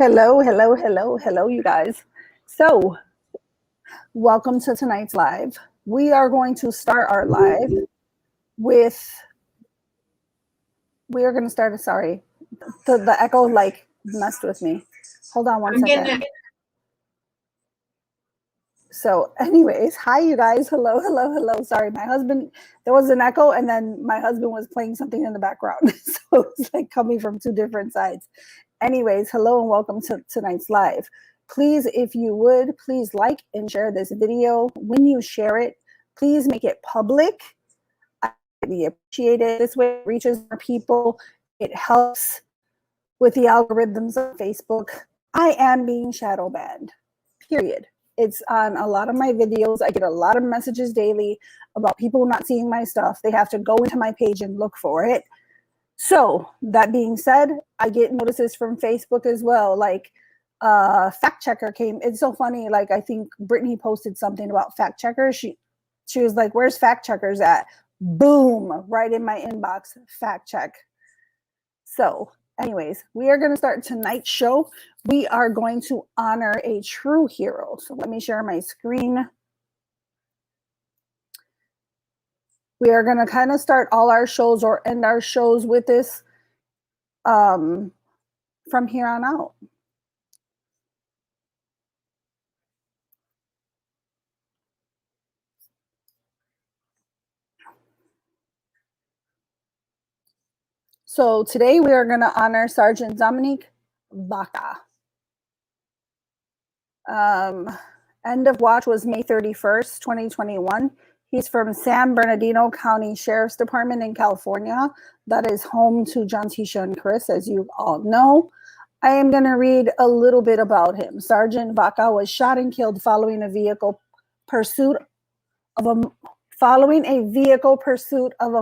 Hello, you guys. So, welcome to tonight's live. We are going to start our live with, sorry, the echo like messed with me. Hold on one second. So, anyways, hi, you guys. Hello. Sorry, my husband, there was an echo, and then my husband was playing something in the background. So, it's like coming from two different sides. Anyways, hello and welcome to tonight's live. Please, if you would, please like and share this video. When you share it, please make it public. I really appreciate it. This way it reaches more people. It helps with the algorithms of Facebook. I am being shadow banned, period. It's on a lot of my videos. I get a lot of messages daily about people not seeing my stuff. They have to go into my page and look for it. So that being said, I get notices from Facebook as well. Like fact checker came. It's so funny. Like I think Brittany posted something about fact checkers. She was like, "Where's fact checkers at?" Boom, right in my inbox. Fact check. So, anyways, we are going to start tonight's show. We are going to honor a true hero. So let me share my screen. We are going to kind of start all our shows or end our shows with this from here on out. So today we are going to honor Sergeant Dominique Vaca. End of watch was May 31st, 2021. He's from San Bernardino County Sheriff's Department in California. That is home to John, Tisha, and Chris, as you all know. I am going to read a little bit about him. Sergeant Vaca was shot and killed following a vehicle pursuit of a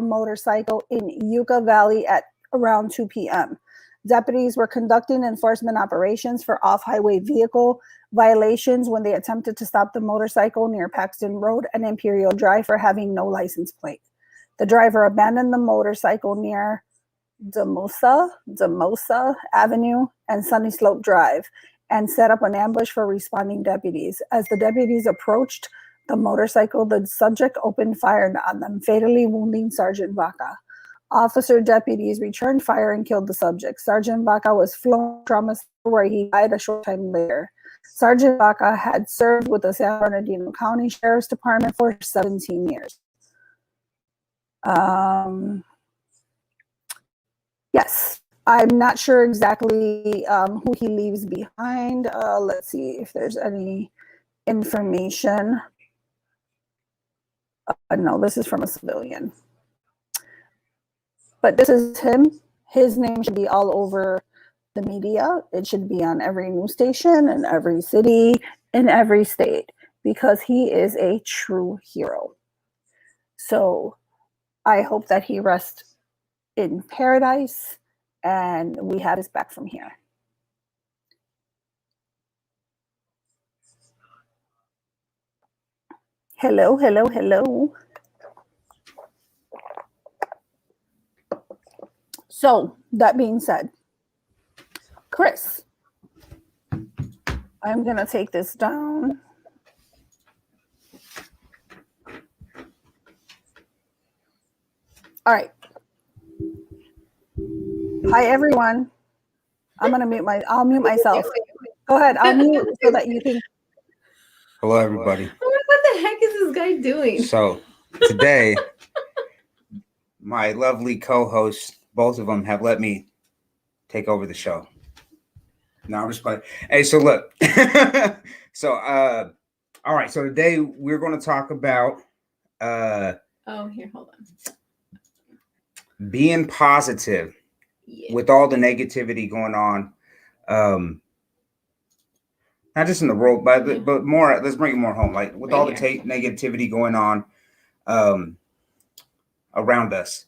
motorcycle in Yucca Valley at around 2 p.m. Deputies were conducting enforcement operations for off-highway vehicle violations when they attempted to stop the motorcycle near Paxton Road and Imperial Drive for having no license plate. The driver abandoned the motorcycle near Demosa Avenue and Sunny Slope Drive and set up an ambush for responding deputies. As the deputies approached the motorcycle, the subject opened fire on them, fatally wounding Sergeant Vaca. Officer deputies returned fire and killed the subject. Sergeant Vaca was flown to trauma center where he died a short time later. Sergeant Vaca had served with the San Bernardino County Sheriff's Department for 17 years. Yes, I'm not sure exactly who he leaves behind. Let's see if there's any information. No, this is from a civilian. But this is him. His name should be all over the media. It should be on every news station in every city, in every state, because he is a true hero. So I hope that he rests in paradise and we have his back from here. Hello. So that being said, Chris, I'm going to take this down. All right. Hi, everyone. I'll mute myself. Go ahead. I'll mute so that you can. Hello, everybody. What the heck is this guy doing? So today, my lovely co-hosts, both of them, have let me take over the show. No, I'm just playing. Hey, so look. All right. So today we're going to talk about here, hold on. Being positive with all the negativity going on. Not just in the world, but more. Let's bring it more home. Like with all the negativity going on around us.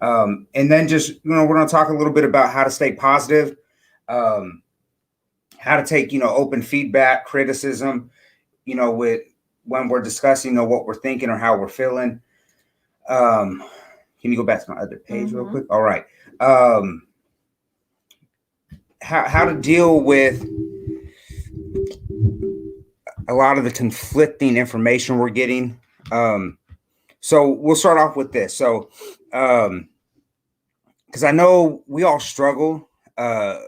And then just, we're going to talk a little bit about how to stay positive, how to take, open feedback, criticism, with when we're discussing, what we're thinking or how we're feeling. Can you go back to my other page real quick? All right. how to deal with a lot of the conflicting information we're getting. So we'll start off with this. So, because I know we all struggle. Oh,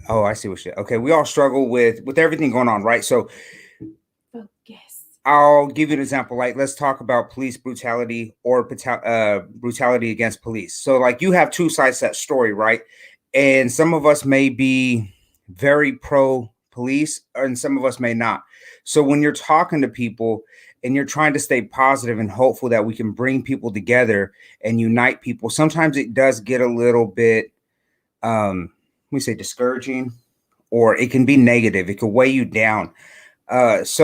I see what shit. Okay, we all struggle with everything going on, right? So, focus. I'll give you an example. Like, let's talk about police brutality or brutality against police. So, like, you have two sides to that story, right? And some of us may be very pro police, and some of us may not. So, when you're talking to people and you're trying to stay positive and hopeful that we can bring people together and unite people, sometimes it does get a little bit, let me say, discouraging, or it can be negative. It could weigh you down. Just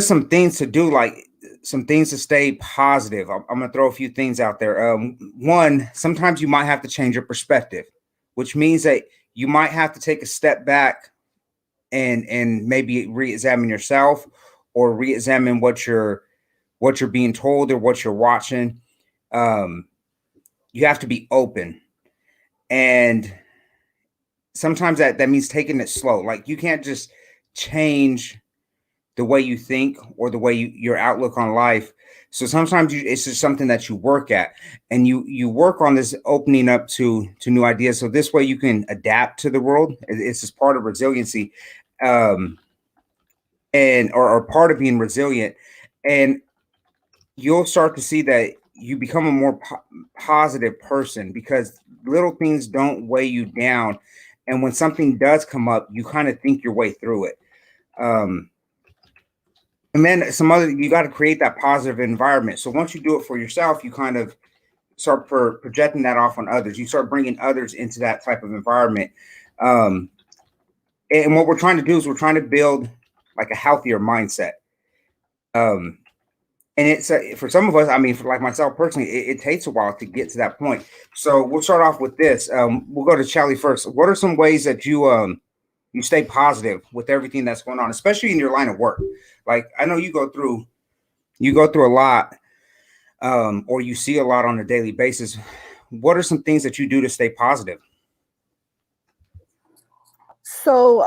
some things to do, like some things to stay positive. I'm going to throw a few things out there. One, sometimes you might have to change your perspective, which means that you might have to take a step back and maybe re-examine yourself, or re-examine what you're being told or what you're watching. You have to be open, and sometimes that means taking it slow. Like, you can't just change the way you think or the way your outlook on life. So sometimes it's just something that you work at, and you work on this opening up to new ideas. So this way you can adapt to the world. It's just part of resiliency, and or part of being resilient. And you'll start to see that you become a more positive person, because little things don't weigh you down. And when something does come up, you kind of think your way through it. And then you got to create that positive environment. So once you do it for yourself, you kind of start projecting that off on others. You start bringing others into that type of environment. And what we're trying to do is we're trying to build like a healthier mindset. And it's for some of us, I mean, for like myself personally, it takes a while to get to that point. So we'll start off with this. We'll go to Chelly first. What are some ways that you stay positive with everything that's going on, especially in your line of work? Like, I know you go through a lot, or you see a lot on a daily basis. What are some things that you do to stay positive? So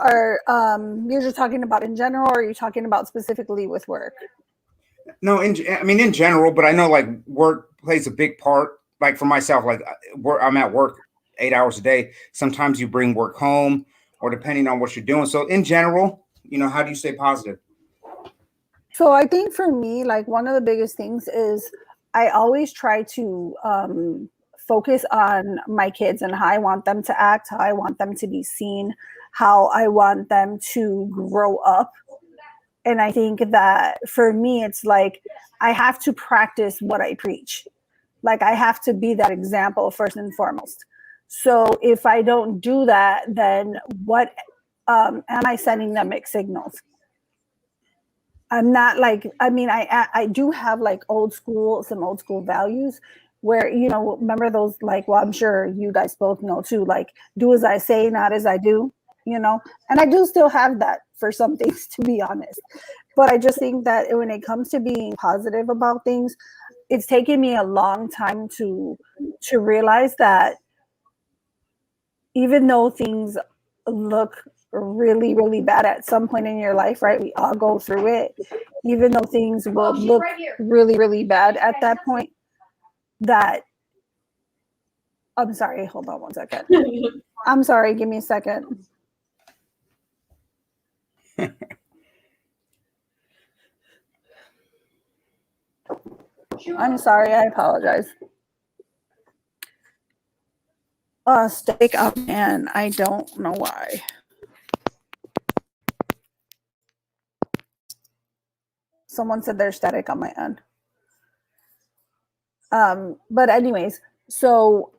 you're just talking about in general, or are you talking about specifically with work? No, in general, but I know like work plays a big part. Like for myself, like I'm at work 8 hours a day. Sometimes you bring work home, or depending on what you're doing. So in general, how do you stay positive? So I think for me, like one of the biggest things is I always try to focus on my kids and how I want them to act, how I want them to be seen, how I want them to grow up. And I think that for me, it's like I have to practice what I preach. Like I have to be that example first and foremost. So if I don't do that, then what am I sending them mixed signals? I'm not like, I do have like some old school values where, remember those, like, well, I'm sure you guys both know too, like do as I say, not as I do, and I do still have that for some things, to be honest. But I just think that when it comes to being positive about things, it's taken me a long time to realize that even though things look really, really bad at some point in your life, right? We all go through it. Even though things will look really, really bad at that point, I'm sorry, hold on one second. I'm sorry, give me a second. I'm sorry, I apologize. Steak up, and I don't know why. Someone said there's static on my end. But anyways, so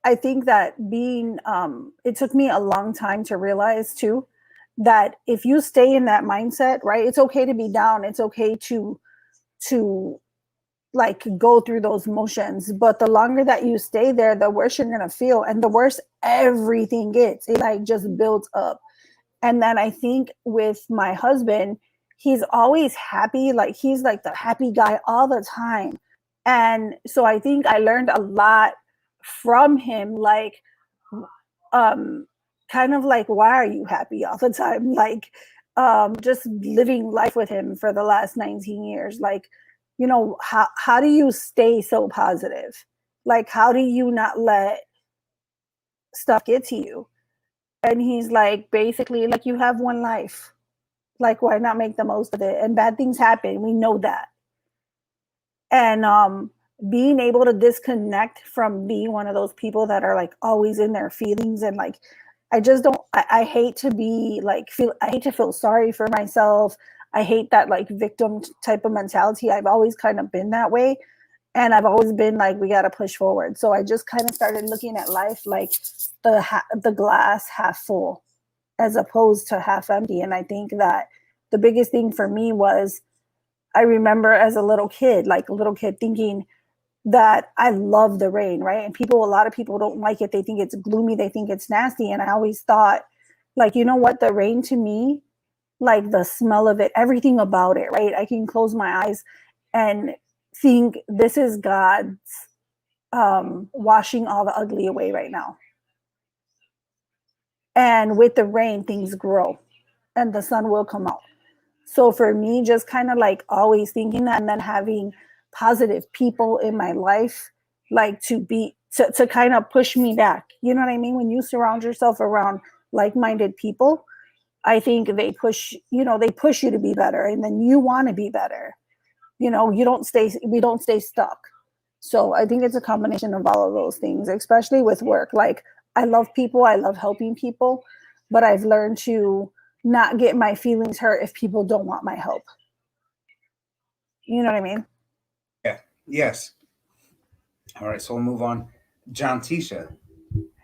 I think that it took me a long time to realize too, that if you stay in that mindset, right, it's okay to be down. It's okay to like go through those motions, but the longer that you stay there, the worse you're gonna feel, and the worse everything gets. It like just builds up. And then I think with my husband, he's always happy. Like he's like the happy guy all the time. And so I think I learned a lot from him. Like kind of like, why are you happy all the time? Like, just living life with him for the last 19 years. Like, you know, how do you stay so positive? Like, how do you not let stuff get to you? And he's like, basically, like, you have one life. Like, why not make the most of it? And bad things happen. We know that. And being able to disconnect from being one of those people that are like always in their feelings, and like, I just don't, I hate to be like, I hate to feel sorry for myself. I hate that like victim type of mentality. I've always kind of been that way. And I've always been like, we got to push forward. So I just kind of started looking at life like the glass half full as opposed to half empty. And I think that the biggest thing for me was, I remember as a little kid thinking that I love the rain, right? And a lot of people don't like it. They think it's gloomy. They think it's nasty. And I always thought, like, you know what? The rain to me, like the smell of it, everything about it, right? I can close my eyes and think this is God's washing all the ugly away right now. And with the rain, things grow and the sun will come out. So for me, just kind of like always thinking that, and then having positive people in my life, like to kind of push me back. You know what I mean? When you surround yourself around like-minded people, I think they push you to be better, and then you want to be better. You know, we don't stay stuck. So I think it's a combination of all of those things, especially with work. Like, I love people, I love helping people, but I've learned to not get my feelings hurt if people don't want my help. You know what I mean? Yeah. Yes. All right. So we'll move on. John Tisha,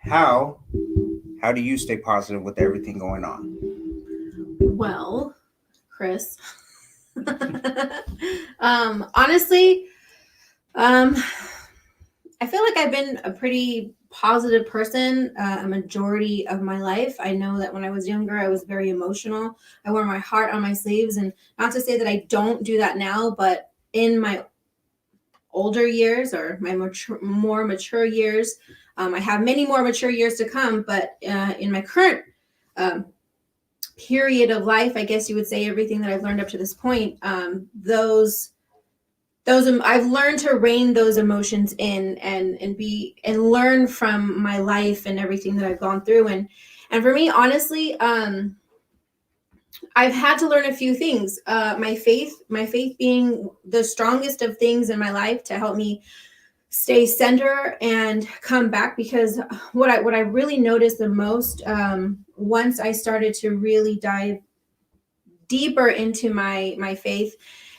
how do you stay positive with everything going on? Well, Chris, honestly, I feel like I've been a pretty positive person a majority of my life. I know that when I was younger, I was very emotional. I wore my heart on my sleeves, and not to say that I don't do that now, but in my older years, or my more mature years, I have many more mature years to come, but in my current period of life, I guess you would say, everything that I've learned up to this point, those I've learned to rein those emotions in and learn from my life and everything that I've gone through. And for me, honestly, I've had to learn a few things. My faith being the strongest of things in my life to help me stay center and come back. Because what I really noticed the most, once I started to really dive deeper into my faith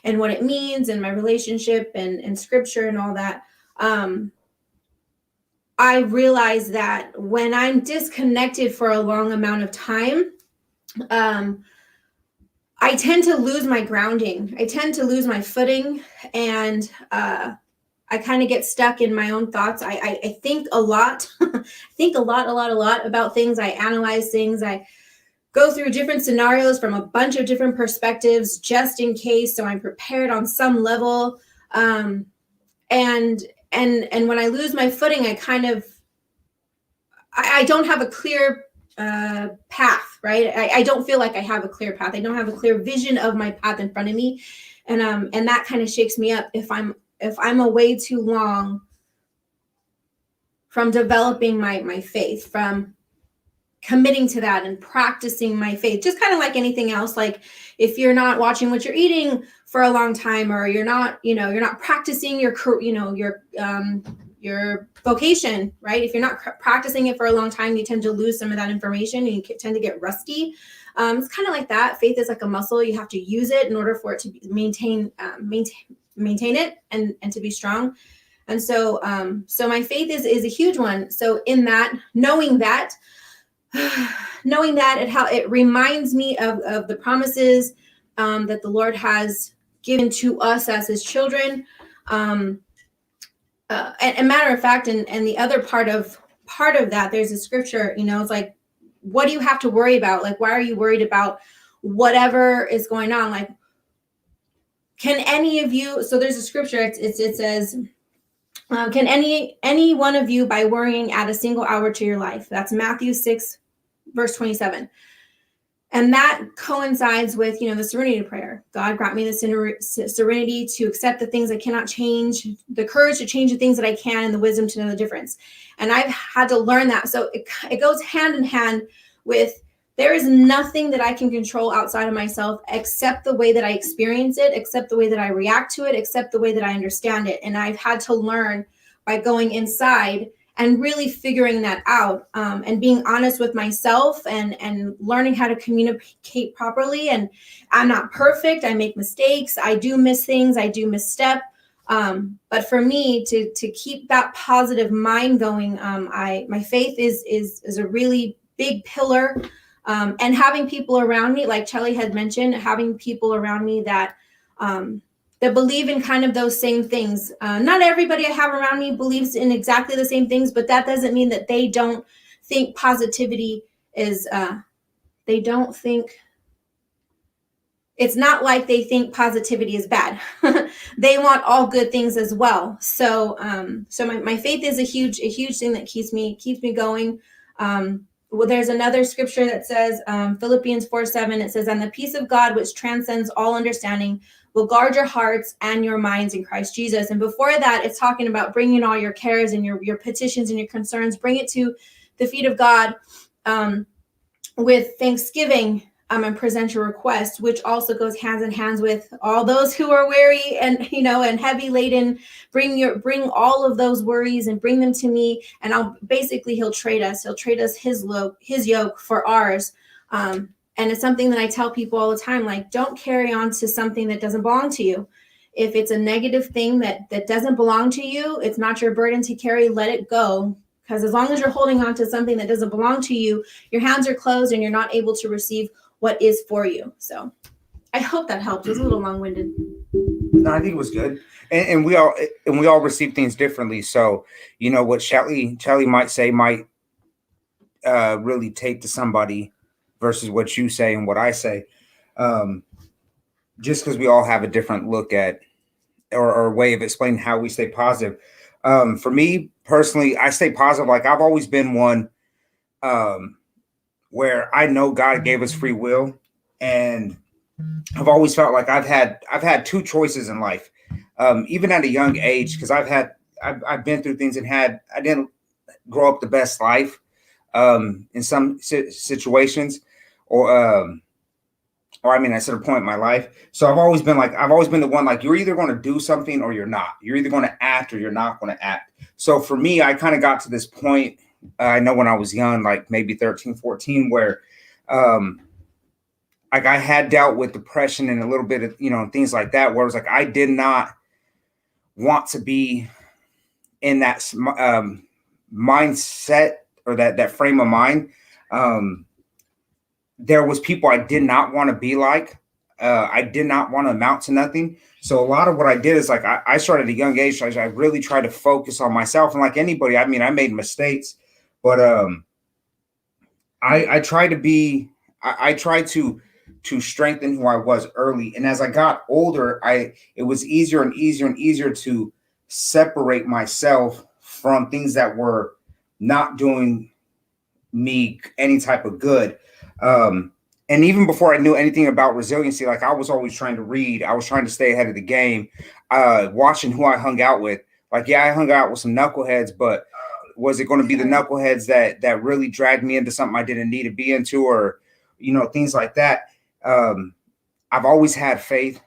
and what it means, and my relationship and scripture and all that, I realized that when I'm disconnected for a long amount of time, I tend to lose my grounding. I tend to lose my footing, and I kind of get stuck in my own thoughts. I think a lot, think a lot about things. I analyze things. I go through different scenarios from a bunch of different perspectives, just in case, so I'm prepared on some level. And when I lose my footing, I don't have a clear path, right? I don't feel like I have a clear path. I don't have a clear vision of my path in front of me, and that kind of shakes me up if I'm away too long from developing my faith, from committing to that and practicing my faith. Just kind of like anything else. Like, if you're not watching what you're eating for a long time, or you're not practicing your vocation, right? If you're not practicing it for a long time, you tend to lose some of that information, and you tend to get rusty. It's kind of like that. Faith is like a muscle. You have to use it in order for it to maintain it and to be strong. And so my faith is a huge one. So in that, knowing that it reminds me of the promises that the Lord has given to us as his children. And a matter of fact, and the other part of that, there's a scripture, it's like, what do you have to worry about? Like, why are you worried about whatever is going on? Like, can any of you, so there's a scripture, it says, Can any one of you by worrying add a single hour to your life? That's Matthew 6, verse 27. And that coincides with, the serenity prayer. God grant me the serenity to accept the things I cannot change, the courage to change the things that I can, and the wisdom to know the difference. And I've had to learn that. So it goes hand in hand with, there is nothing that I can control outside of myself except the way that I experience it, except the way that I react to it, except the way that I understand it. And I've had to learn by going inside and really figuring that out, and being honest with myself, and learning how to communicate properly. And I'm not perfect. I make mistakes. I do miss things. I do misstep. But for me to keep that positive mind going, my faith is a really big pillar. And having people around me, like Chelly had mentioned, having people around me that believe in kind of those same things. Not everybody I have around me believes in exactly the same things, but that doesn't mean that they don't think positivity is, they don't think, it's not like they think positivity is bad. They want all good things as well. So, my faith is a huge thing that keeps me going. Well, there's another scripture that says, Philippians 4:7, it says, and the peace of God, which transcends all understanding, will guard your hearts and your minds in Christ Jesus. And before that, it's talking about bringing all your cares and your petitions and your concerns, bring it to the feet of God, with thanksgiving, and present your request, which also goes hands in hands with all those who are weary and heavy laden. Bring all of those worries and bring them to me, and he'll trade us his yoke for ours. And it's something that I tell people all the time, like, don't carry on to something that doesn't belong to you. If it's a negative thing that doesn't belong to you, it's not your burden to carry, let it go. Because as long as you're holding on to something that doesn't belong to you, your hands are closed and you're not able to receive what is for you. So I hope that helped. It was a little long-winded. No, I think it was good. And we all receive things differently. So, what Chelly might say might really take to somebody versus what you say and what I say. Just because we all have a different look at or way of explaining how we stay positive. For me personally, I stay positive. Like, I've always been one where I know God gave us free will, and I've always felt like I've had two choices in life, even at a young age, because I've been through things and I didn't grow up the best life in some situations, or at a point in my life. So I've always been the one, like, you're either going to do something or you're not. You're either going to act or you're not going to act. So for me, I kind of got to this point, I know when I was young, like maybe 13, 14, where like I had dealt with depression and a little bit of, things like that, where it was like, I did not want to be in that mindset or that frame of mind. There was people I did not want to be like. I did not want to amount to nothing. So a lot of what I did is, like, I started at a young age. I really tried to focus on myself. And like anybody, I made mistakes, but I tried to strengthen who I was early. And as I got older, it was easier and easier and easier to separate myself from things that were not doing me any type of good. And even before I knew anything about resiliency, like, I was always trying to read. I was trying to stay ahead of the game, watching who I hung out with. Like, yeah, I hung out with some knuckleheads, but was it going to be the knuckleheads that really dragged me into something I didn't need to be into, or, things like that. I've always had faith.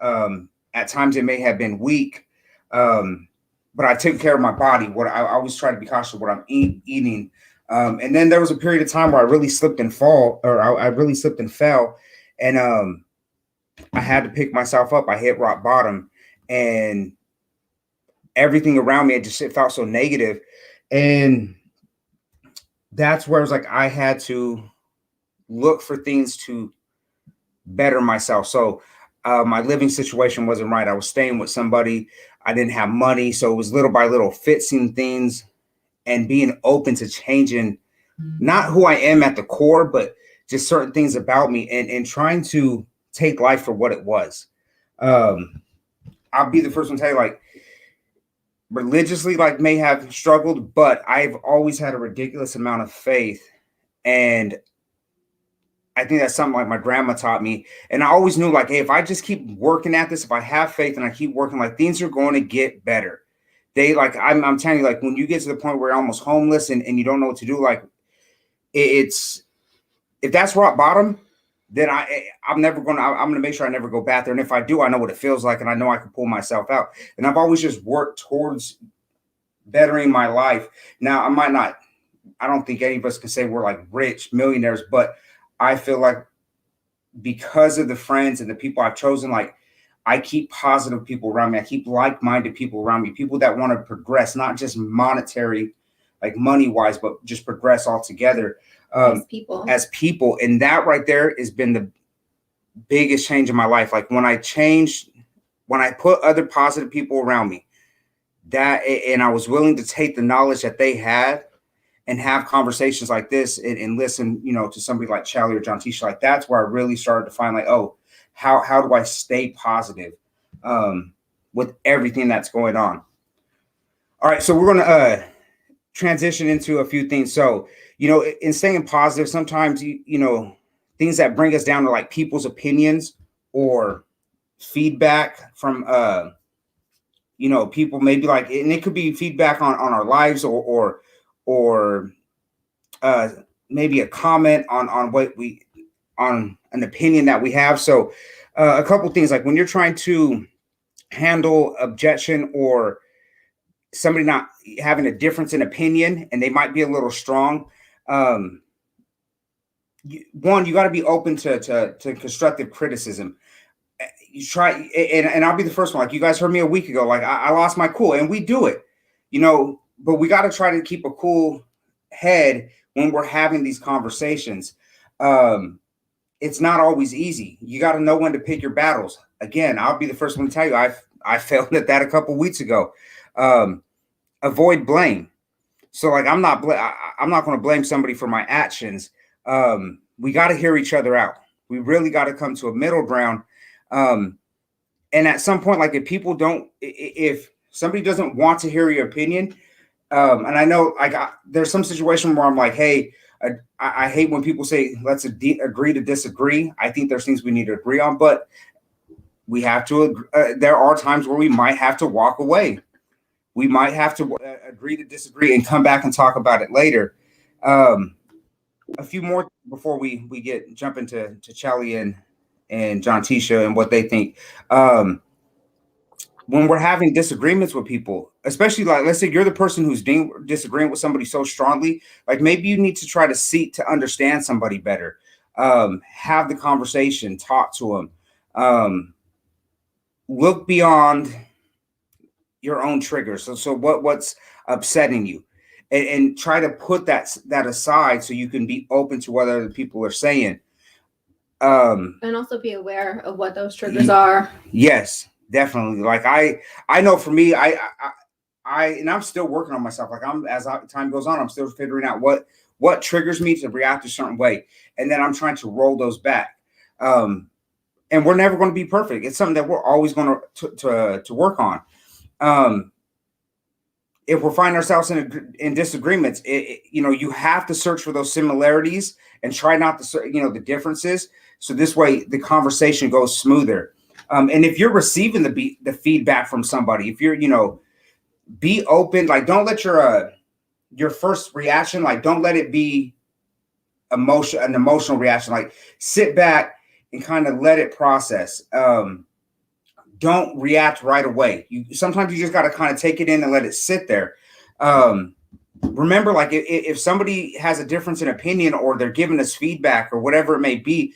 At times it may have been weak, but I took care of my body. I always try to be cautious of what I'm eating. And then there was a period of time where I really slipped and fell, and I had to pick myself up. I hit rock bottom, and everything around me, it felt so negative. And that's where it was like, I had to look for things to better myself. So my living situation wasn't right. I was staying with somebody. I didn't have money. So it was little by little fixing things and being open to changing, not who I am at the core, but just certain things about me, and trying to take life for what it was. I'll be the first one to tell you, like, religiously like may have struggled, but I've always had a ridiculous amount of faith. And I think that's something like my grandma taught me. And I always knew like, hey, if I just keep working at this, if I have faith and I keep working, like things are going to get better. They like, I'm telling you, like when you get to the point where you're almost homeless and you don't know what to do, like it's, if that's rock bottom, then I'm going to make sure I never go back there. And if I do, I know what it feels like and I know I can pull myself out. And I've always just worked towards bettering my life. Now I don't think any of us can say we're like rich millionaires, but I feel like because of the friends and the people I've chosen, like I keep positive people around me. I keep like-minded people around me, people that want to progress, not just monetary, like money-wise, but just progress altogether as people. And that right there has been the biggest change in my life. Like when I put other positive people around me, and I was willing to take the knowledge that they had and have conversations like this and listen, to somebody like Chelly or John Tisha, like that's where I really started to find like, oh, how do I stay positive with everything that's going on? All right. So we're going to transition into a few things. So, in staying positive, sometimes, things that bring us down to like people's opinions or feedback from, people maybe like, and it could be feedback on our lives or maybe a comment on on an opinion that we have. So a couple things, like when you're trying to handle objection or somebody not having a difference in opinion and they might be a little strong. You got to be open to constructive criticism. You try, and I'll be the first one. Like you guys heard me a week ago, like I lost my cool, and we do it, but we got to try to keep a cool head when we're having these conversations. It's not always easy. You got to know when to pick your battles. Again, I'll be the first one to tell you, I failed at that a couple weeks ago. Avoid blame. So like, I'm not going to blame somebody for my actions. We got to hear each other out. We really got to come to a middle ground. And at some point, like if somebody doesn't want to hear your opinion, and I know like there's some situation where I'm like, hey, I hate when people say, let's agree to disagree. I think there's things we need to agree on, but we have to, there are times where we might have to walk away. We might have to agree to disagree and come back and talk about it later. A few more before we jump into Chelly and John Tisha and what they think. When we're having disagreements with people, especially like, let's say you're the person who's disagreeing with somebody so strongly, like maybe you need to try to seek to understand somebody better. Have the conversation, talk to them, look beyond your own triggers. So what's upsetting you, and try to put that aside so you can be open to what other people are saying. And also be aware of what those triggers are. Yes, definitely. Like I know for me, I and I'm still working on myself. Like as time goes on, I'm still figuring out what triggers me to react a certain way, and then I'm trying to roll those back. And we're never going to be perfect. It's something that we're always going to work on. If we're finding ourselves in disagreements, you have to search for those similarities and try not to, the differences. So this way the conversation goes smoother. And if you're receiving the feedback from somebody, if you're, be open, like don't let your first reaction, like don't let it be an emotional reaction. Like sit back and kind of let it process. Don't react right away. Sometimes you just got to kind of take it in and let it sit there. Remember, like if somebody has a difference in opinion or they're giving us feedback or whatever it may be,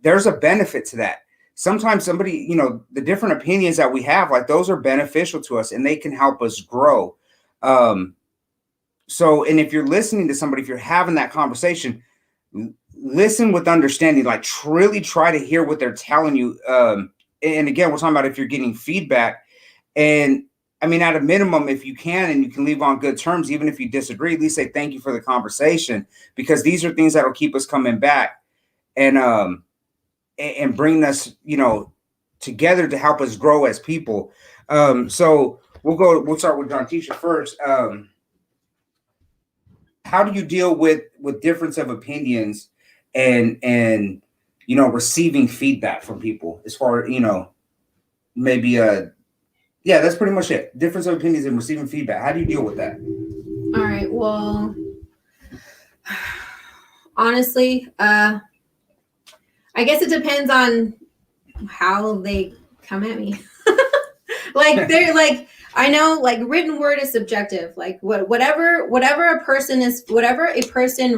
there's a benefit to that. Sometimes somebody, the different opinions that we have, like those are beneficial to us and they can help us grow. So, and if you're listening to somebody, if you're having that conversation, listen with understanding, like really try to hear what they're telling you. And again, we're talking about if you're getting feedback, and I mean, at a minimum, if you can, and you can leave on good terms, even if you disagree, at least say thank you for the conversation, because these are things that'll keep us coming back and bring us, together to help us grow as people. So We'll start with John Tisha first. How do you deal with difference of opinions and receiving feedback from people as far, maybe yeah, that's pretty much it. Difference of opinions and receiving feedback. How do you deal with that? All right. Well, honestly, I guess it depends on how they come at me. Like they're like, I know like written word is subjective. Like whatever a person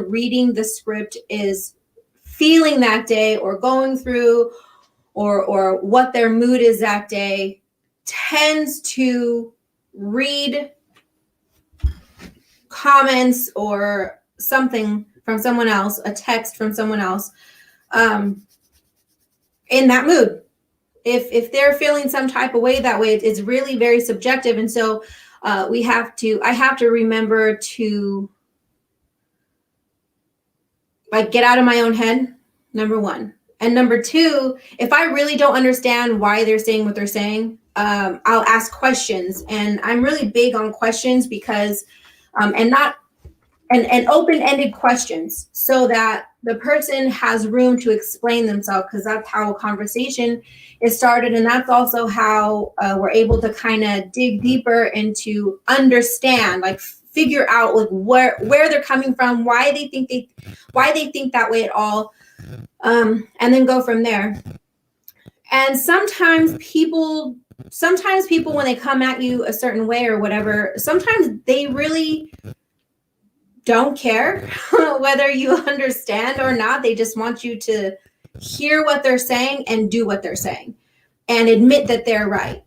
reading the script is feeling that day or going through or what their mood is that day tends to read comments or something from someone else, a text from someone else, in that mood. If they're feeling some type of way that way, it's really very subjective. And so I have to remember to like get out of my own head, number one. And number two, if I really don't understand why they're saying what they're saying, I'll ask questions. And I'm really big on questions because, and open-ended questions so that the person has room to explain themselves, because that's how a conversation is started. And that's also how we're able to kind of dig deeper and to understand, like figure out like where they're coming from, why they think that way at all, and then go from there. And sometimes people when they come at you a certain way or whatever, sometimes they really don't care whether you understand or not. They just want you to hear what they're saying and do what they're saying and admit that they're right.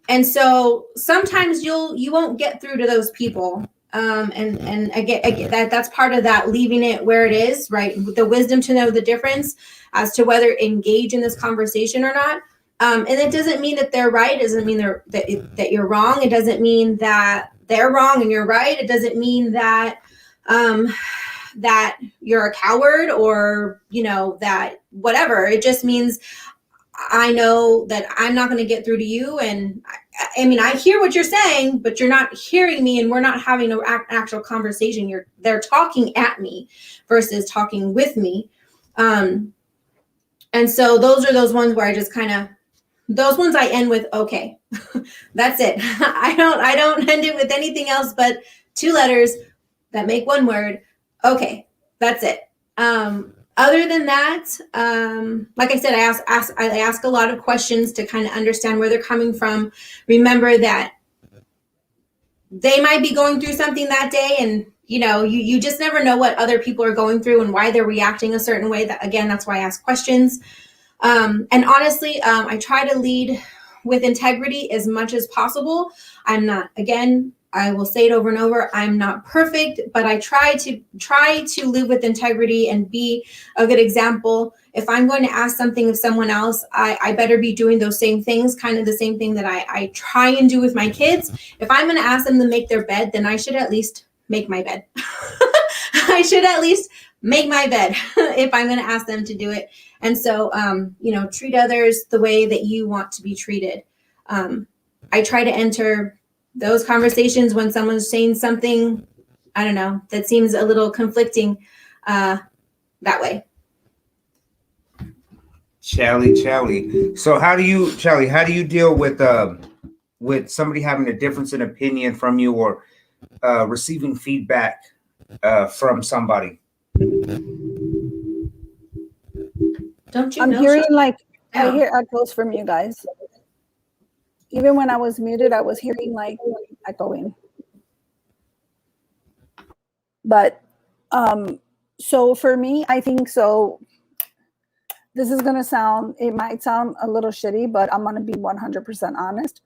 And so sometimes you won't get through to those people. And again, that's part of that, leaving it where it is, right? The wisdom to know the difference as to whether to engage in this conversation or not. And it doesn't mean that they're right. It doesn't mean that you're wrong. It doesn't mean that they're wrong and you're right. It doesn't mean that that you're a coward or, that whatever. It just means I know that I'm not going to get through to you. And I mean, I hear what you're saying, but you're not hearing me and we're not having an actual conversation. They're talking at me versus talking with me. And so those are those ones where I just those ones I end with, okay, that's it. I don't end it with anything else but two letters that make one word. Okay, that's it. Other than that, like I said, I ask a lot of questions to kind of understand where they're coming from. Remember that they might be going through something that day, and you just never know what other people are going through and why they're reacting a certain way. That's why I ask questions. And honestly, I try to lead with integrity as much as possible. I'm not, again, I will say it over and over, I'm not perfect, but I try to live with integrity and be a good example. If I'm going to ask something of someone else, I better be doing those same things, kind of the same thing that I try and do with my kids. If I'm going to ask them to make their bed, then I should at least make my bed. I should at least make my bed if I'm going to ask them to do it. And so, treat others the way that you want to be treated. I try to enter those conversations when someone's saying something, I don't know, that seems a little conflicting, that way. Chelly. So how do you deal with somebody having a difference in opinion from you or receiving feedback from somebody? Don't you I'm know? hearing I hear echoes from you guys. Even when I was muted, I was hearing like echoing. But so for me, I think so. This is it might sound a little shitty, but I'm gonna be 100% honest.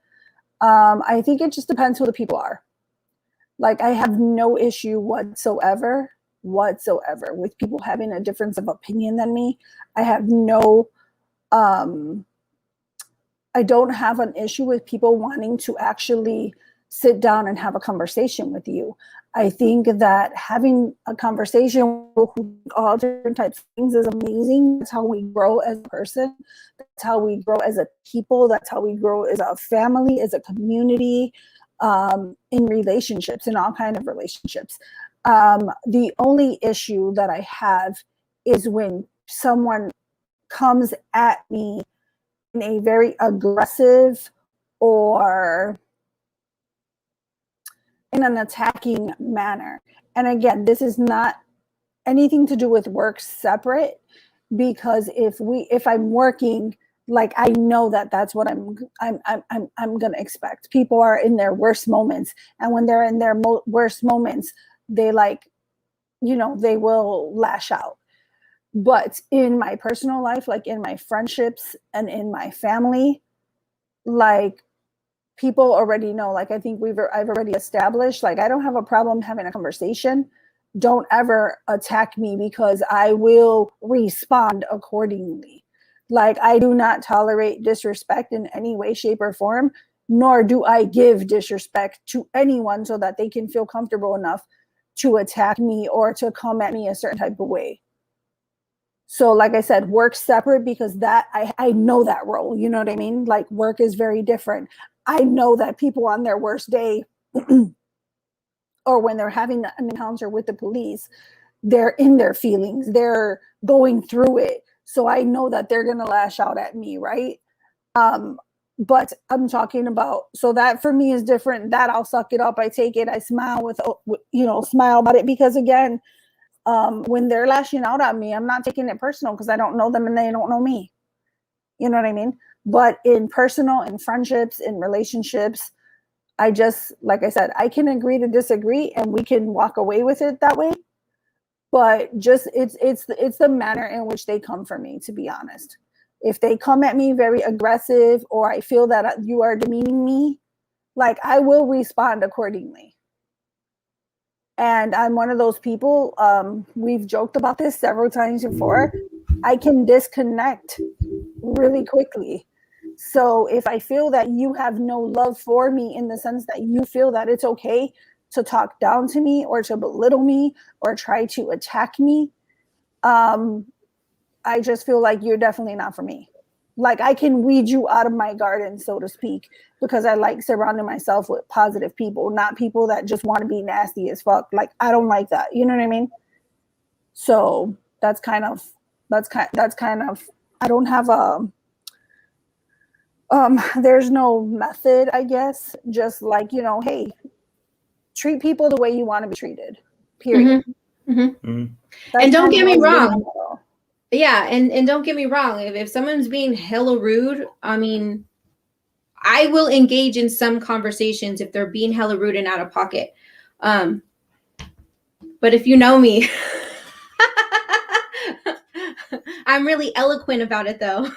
I think it just depends who the people are. Like, I have no issue whatsoever with people having a difference of opinion than me. I have I don't have an issue with people wanting to actually sit down and have a conversation with you. I think that having a conversation with all different types of things is amazing. That's how we grow as a person. That's how we grow as a people. That's how we grow as a family, as a community. in relationships, in all kind of relationships. The only issue that I have is when someone comes at me in a very aggressive or in an attacking manner. And again, this is not anything to do with work separate, because if I'm working, like, I know that that's what I'm going to expect. People are in their worst moments, and when they're in their worst moments, they they will lash out. But in my personal life, like in my friendships and in my family, like, people already know, like, I think I've already established, like, I don't have a problem having a conversation. Don't ever attack me, because I will respond accordingly. Like, I do not tolerate disrespect in any way, shape, or form, nor do I give disrespect to anyone so that they can feel comfortable enough to attack me or to come at me a certain type of way. So like I said, work separate, because that I know that role, you know what I mean? Like, work is very different. I know that people on their worst day or when they're having an encounter with the police, they're in their feelings, they're going through it. So I know that they're going to lash out at me, right? But I'm talking about, so that for me is different. That I'll suck it up. I take it. I smile smile about it, because again, when they're lashing out at me, I'm not taking it personal, because I don't know them and they don't know me. You know what I mean? But in personal, in friendships, in relationships, I just, like I said, I can agree to disagree and we can walk away with it that way. But just it's the manner in which they come for me, to be honest. If they come at me very aggressive, or I feel that you are demeaning me, like, I will respond accordingly. And I'm one of those people, we've joked about this several times before, I can disconnect really quickly. So if I feel that you have no love for me, in the sense that you feel that it's okay to talk down to me or to belittle me or try to attack me, I just feel like you're definitely not for me. Like, I can weed you out of my garden, so to speak, because I like surrounding myself with positive people, not people that just want to be nasty as fuck. Like, I don't like that. You know what I mean? So that's kind of, I don't have there's no method, I guess. Just like, hey, treat people the way you want to be treated, period. Mm-hmm. Mm-hmm. And don't get me wrong. Yeah, and don't get me wrong. If someone's being hella rude, I mean, I will engage in some conversations if they're being hella rude and out of pocket. But if you know me, I'm really eloquent about it, though.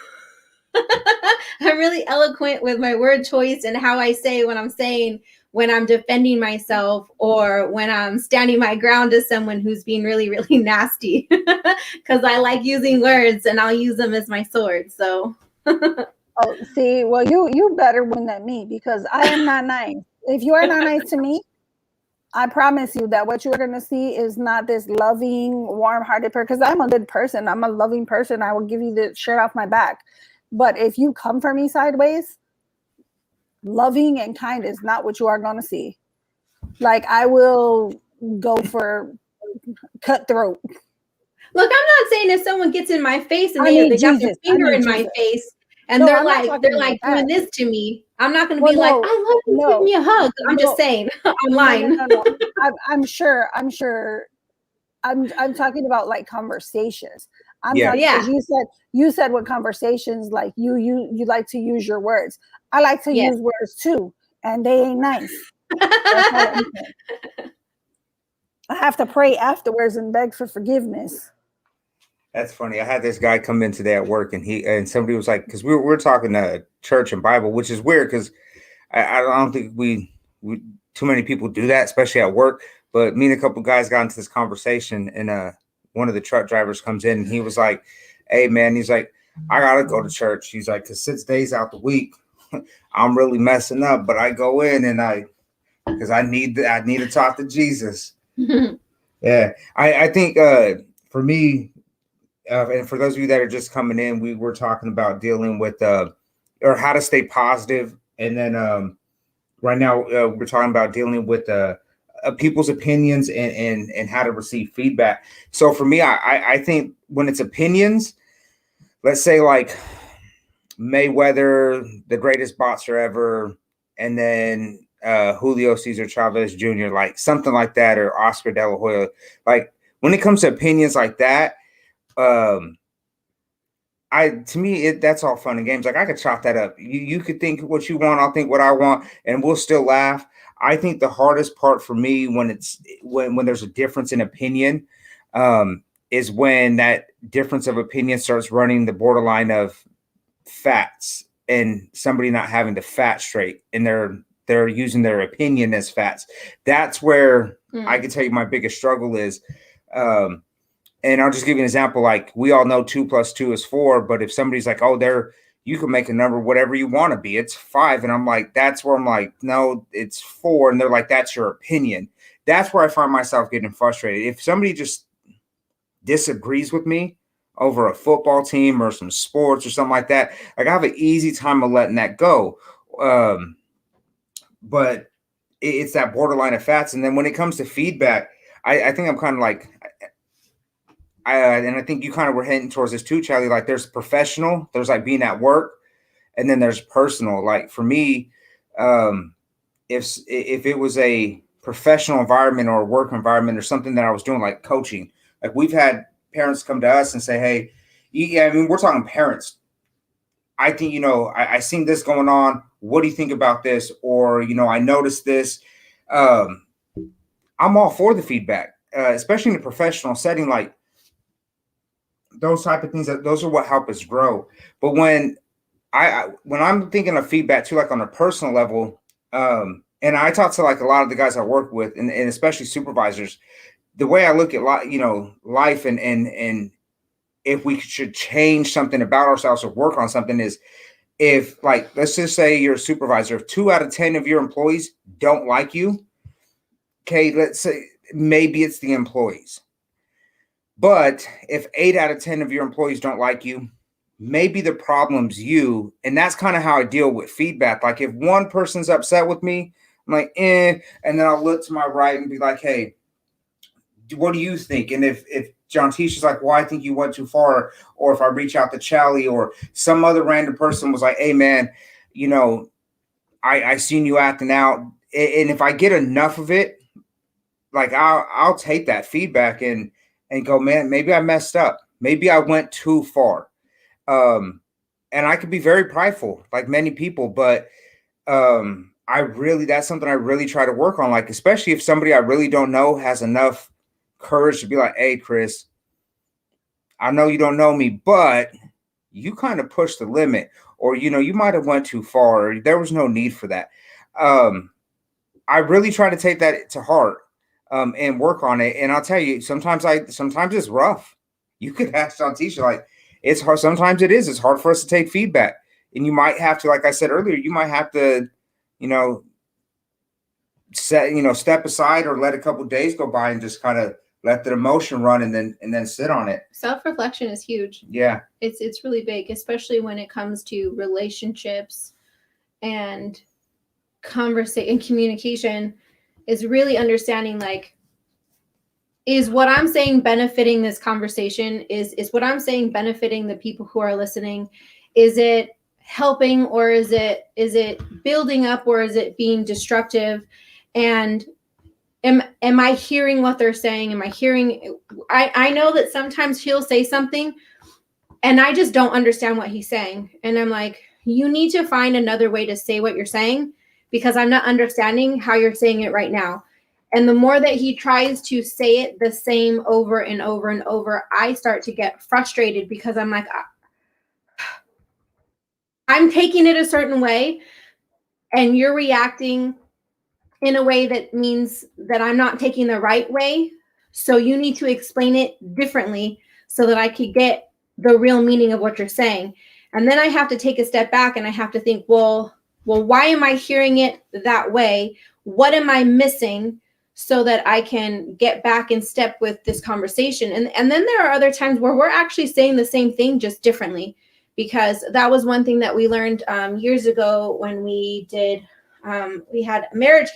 I'm really eloquent with my word choice and how I say what I'm saying when I'm defending myself or when I'm standing my ground to someone who's being really, really nasty. Because I like using words and I'll use them as my sword. So. Oh, see, well, you better win than me, because I am not nice. If you are not nice to me, I promise you that what you're going to see is not this loving, warm-hearted person, because I'm a good person. I'm a loving person. I will give you the shirt off my back. But if you come for me sideways, loving and kind is not what you are going to see. Like, I will go for cutthroat. Look, I'm not saying if someone gets in my face and they got their finger in my face and they're like doing this to me, I'm not going to be like, I love you, give me a hug. I'm just saying online. No. I'm sure. I'm talking about like conversations. You said what conversations, like you like to use your words. I like to use words too, and they ain't nice. I have to pray afterwards and beg for forgiveness. That's funny. I had this guy come in today at work, and somebody was like, because we're talking church and Bible, which is weird, because I don't think we too many people do that, especially at work. But me and a couple of guys got into this conversation, and one of the truck drivers comes in, and he was like, "Hey man," he's like, "I gotta go to church." He's like, "Because 6 days out the week, I'm really messing up, but I go in and because I need to talk to Jesus." Yeah, I think for me. And for those of you that are just coming in, we were talking about dealing with or how to stay positive, and then right now we're talking about dealing with people's opinions and how to receive feedback. So for me, I think when it's opinions, let's say like Mayweather, the greatest boxer ever, and then Julio Cesar Chavez Jr., like something like that, or Oscar De La Hoya. Like when it comes to opinions like that, to me, that's all fun and games. Like I could chop that up. You could think what you want, I'll think what I want, and we'll still laugh. I think the hardest part for me when there's a difference in opinion, is when that difference of opinion starts running the borderline of facts and somebody not having the facts straight, and they're using their opinion as facts. That's where I can tell you my biggest struggle is. And I'll just give you an example. Like we all know 2 + 2 is 4, but if somebody's like, oh, you can make a number whatever you want to be, it's 5, and I'm like, that's where I'm like, no, it's 4, and they're like, that's your opinion. That's where I find myself getting frustrated. If somebody just disagrees with me over a football team or some sports or something like that, like I have an easy time of letting that go. But it's that borderline of facts. And then when it comes to feedback, I think I'm kind of like, and I think you kind of were hinting towards this too, Chelly. Like there's professional, there's like being at work, and then there's personal. Like for me, if it was a professional environment or a work environment or something that I was doing, like coaching, like we've had parents come to us and say, hey, yeah, I mean, we're talking parents. I think, I seen this going on. What do you think about this? Or, I noticed this. I'm all for the feedback, especially in a professional setting. Like those type of things, those are what help us grow. But when I'm thinking of feedback too, like on a personal level, and I talk to like a lot of the guys I work with, and especially supervisors, the way I look at life and if we should change something about ourselves or work on something is, if like, let's just say you're a supervisor, if 2 out of 10 of your employees don't like you, okay, let's say maybe it's the employees. But if 8 out of 10 of your employees don't like you, maybe the problem's you. And that's kind of how I deal with feedback. Like if one person's upset with me, I'm like, and then I'll look to my right and be like, hey, what do you think? And if John Tisha's like, well, I think you went too far, or if I reach out to Chelly or some other random person was like, hey man, I seen you acting out. And if I get enough of it, like I'll take that feedback and go, man, maybe I messed up. Maybe I went too far. And I could be very prideful, like many people, but that's something I really try to work on. Like, especially if somebody I really don't know has enough courage to be like, hey, Chris, I know you don't know me, but you kind of pushed the limit, or, you might have went too far, or there was no need for that. I really try to take that to heart, and work on it. And I'll tell you, sometimes it's rough. You could ask John Tisha, like, it's hard. Sometimes it's hard for us to take feedback, and you might have to, like I said earlier, you might have to, step aside or let a couple days go by and just kind of let the emotion run and then sit on it. Self-reflection is huge. Yeah. It's really big, especially when it comes to relationships and conversation and communication, is really understanding, like, is what I'm saying benefiting this conversation? Is what I'm saying benefiting the people who are listening? Is it helping, or is it building up, or is it being destructive? And am I hearing what they're saying? Am I hearing? I know that sometimes he'll say something and I just don't understand what he's saying. And I'm like, you need to find another way to say what you're saying, because I'm not understanding how you're saying it right now. And the more that he tries to say it the same over and over and over, I start to get frustrated, because I'm like, I'm taking it a certain way and you're reacting in a way that means that I'm not taking the right way. So you need to explain it differently so that I could get the real meaning of what you're saying. And then I have to take a step back and I have to think, well, why am I hearing it that way? What am I missing so that I can get back in step with this conversation? And then there are other times where we're actually saying the same thing, just differently, because that was one thing that we learned years ago when we did we had marriage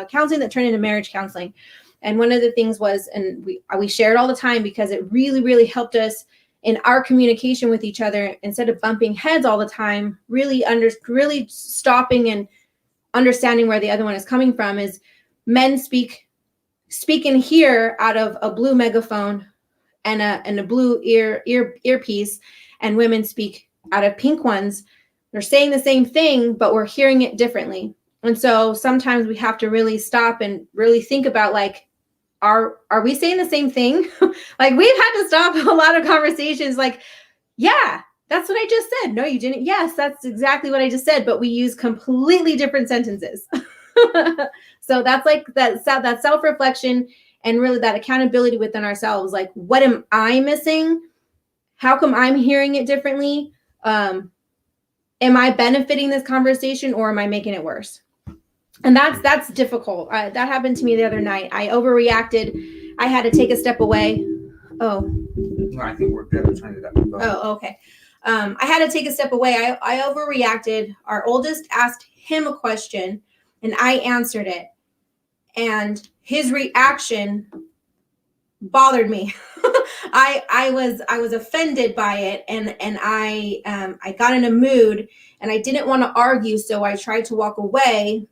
counseling that turned into marriage counseling. And one of the things was, and we shared all the time because it really, really helped us in our communication with each other. Instead of bumping heads all the time, really stopping and understanding where the other one is coming from, is men speak and hear out of a blue megaphone and a blue earpiece, and women speak out of pink ones. They're saying the same thing, but we're hearing it differently. And so sometimes we have to really stop and really think about, like, are we saying the same thing? Like, we've had to stop a lot of conversations. Like, yeah, that's what I just said. No, you didn't. Yes, that's exactly what I just said. But we use completely different sentences. So that's like that self-reflection and really that accountability within ourselves. Like, what am I missing? How come I'm hearing it differently? Am I benefiting this conversation, or am I making it worse? And that's difficult. That happened to me the other night. I overreacted. I had to take a step away. Oh. No, I think we're good. I'm trying to do that. Oh, okay. I had to take a step away. I overreacted. Our oldest asked him a question, and I answered it. And his reaction bothered me. I was offended by it, and I got in a mood, and I didn't want to argue, so I tried to walk away,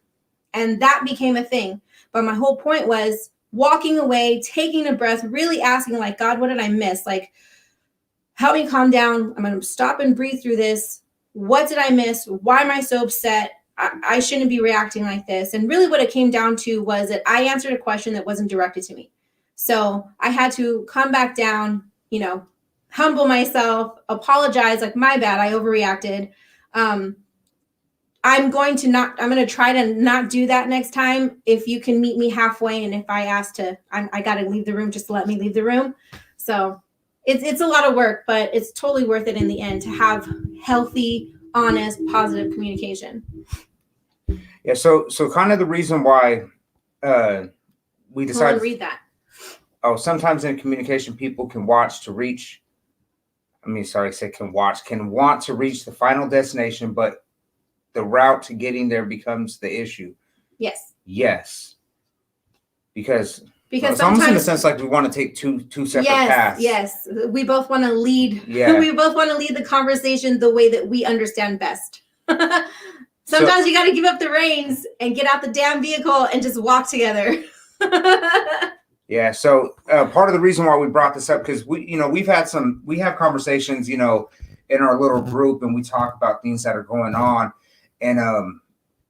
and that became a thing. But my whole point was walking away, taking a breath, really asking, like, God, what did I miss? Like, help me calm down. I'm going to stop and breathe through this. What did I miss? Why am I so upset? I shouldn't be reacting like this. And really what it came down to was that I answered a question that wasn't directed to me. So I had to come back down, humble myself, apologize, like, my bad, I overreacted. I'm going to try to not do that next time. If you can meet me halfway, and if I ask to, I got to leave the room, just let me leave the room. So it's a lot of work, but it's totally worth it in the end to have healthy, honest, positive communication. Yeah. So kind of the reason why we decided to read that. Oh, sometimes in communication, people can watch to reach. Can want to reach the final destination, but the route to getting there becomes the issue. Yes. Yes. Because it's almost in a sense like we want to take two separate paths. Yes. We both want to lead. Yeah. We both want to lead the conversation the way that we understand best. Sometimes you got to give up the reins and get out the damn vehicle and just walk together. Yeah. So part of the reason why we brought this up, because we have conversations, in our little group, and we talk about things that are going on. And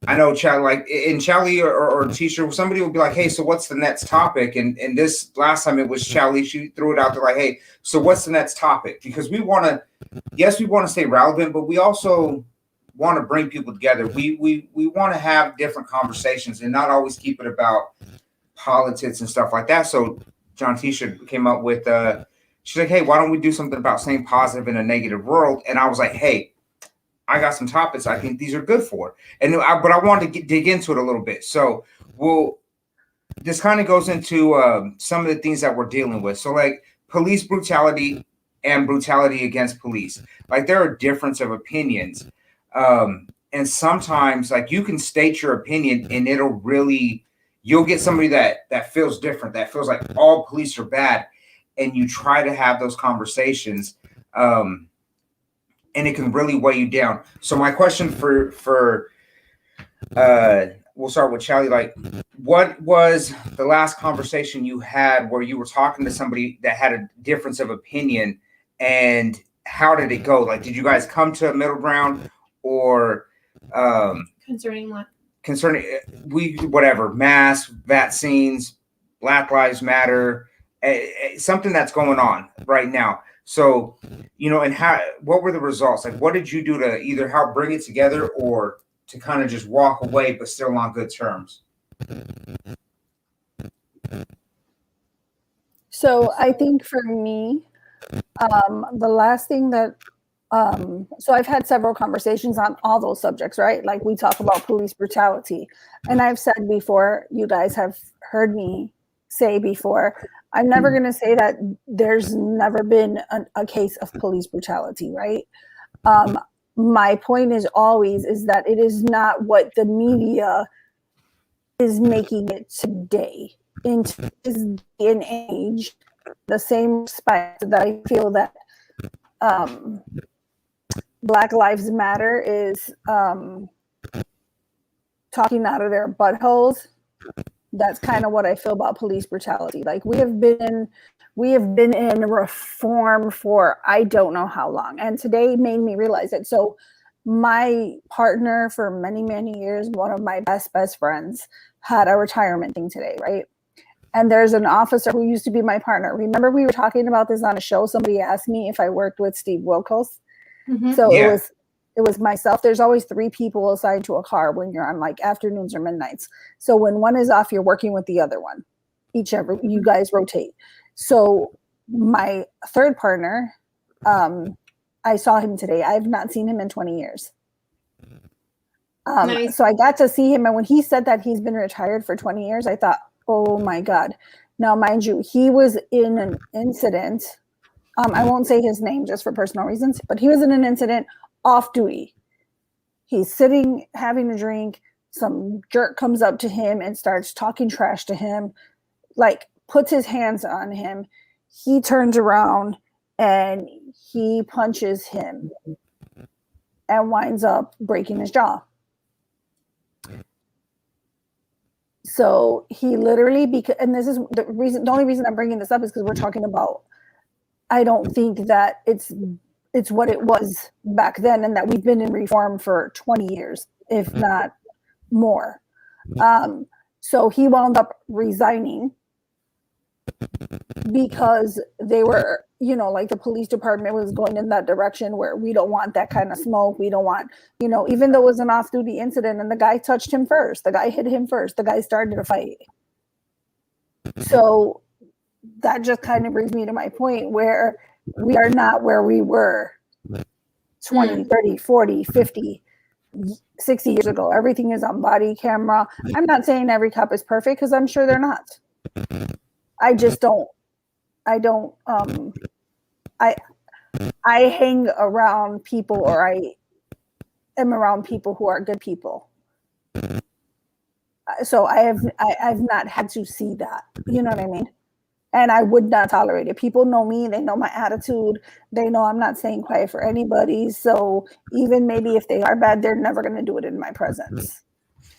I know Chelly or Tisha, somebody will be like, hey, so what's the next topic? And this last time it was Chelly, she threw it out there like, hey, so what's the next topic? Because we want to stay relevant, but we also want to bring people together. We want to have different conversations and not always keep it about politics and stuff like that. So Tisha came up with she's like, hey, why don't we do something about staying positive in a negative world? And I was like, hey, I got some topics I think these are good for. But I wanted to dig into it a little bit. So this kind of goes into some of the things that we're dealing with. So like police brutality and brutality against police. Like there are difference of opinions. And sometimes like you can state your opinion and you'll get somebody that feels different, that feels like all police are bad. And you try to have those conversations. And it can really weigh you down. So my question for we'll start with Chelly. Like, what was the last conversation you had where you were talking to somebody that had a difference of opinion, and how did it go? Like, did you guys come to a middle ground, or concerning what? Concerning whatever, masks, vaccines, Black Lives Matter, something that's going on right now. So, and what were the results? Like, what did you do to either help bring it together or to kind of just walk away, but still on good terms? So I think for me, the last thing that, so I've had several conversations on all those subjects, right? Like we talk about police brutality. And I've said before, you guys have heard me say before, I'm never going to say that there's never been a case of police brutality, right? my point is always is that it is not what the media is making it today. In today's day and age, the same respect that I feel that Black Lives Matter is talking out of their buttholes. That's kind of what I feel about police brutality. Like we have been in reform for I don't know how long, and today made me realize it. So my partner for many, many years, one of my best friends, had a retirement thing today, right? And there's an officer who used to be my partner. Remember we were talking about this on a show? Somebody asked me if I worked with Steve Wilkos. Mm-hmm. So it was myself. There's always 3 people assigned to a car when you're on like afternoons or midnights. So when one is off, you're working with the other one. You guys rotate. So my third partner, I saw him today. I've not seen him in 20 years. Nice. So I got to see him. And when he said that he's been retired for 20 years, I thought, oh my God. Now, mind you, he was in an incident. I won't say his name just for personal reasons, but he was in an incident off duty. He's sitting having a drink. Some jerk comes up to him and starts talking trash to him, like puts his hands on him. He turns around and he punches him and winds up breaking his jaw. So he literally, and this is the only reason I'm bringing this up is because we're talking about, I don't think that it's what it was back then, and that we've been in reform for 20 years, if not more. So he wound up resigning because they were, like the police department was going in that direction where we don't want that kind of smoke. We don't want, even though it was an off-duty incident and the guy touched him first, the guy hit him first, the guy started a fight. So that just kind of brings me to my point where we are not where we were 20, 30, 40, 50, 60 years ago. Everything is on body camera. I'm not saying every cop is perfect because I'm sure they're not. I just don't, I hang around people, or I am around people who are good people. So I've not had to see that, you know what I mean? And I would not tolerate it. People know me, they know my attitude. They know I'm not staying quiet for anybody. So even maybe if they are bad, they're never going to do it in my presence.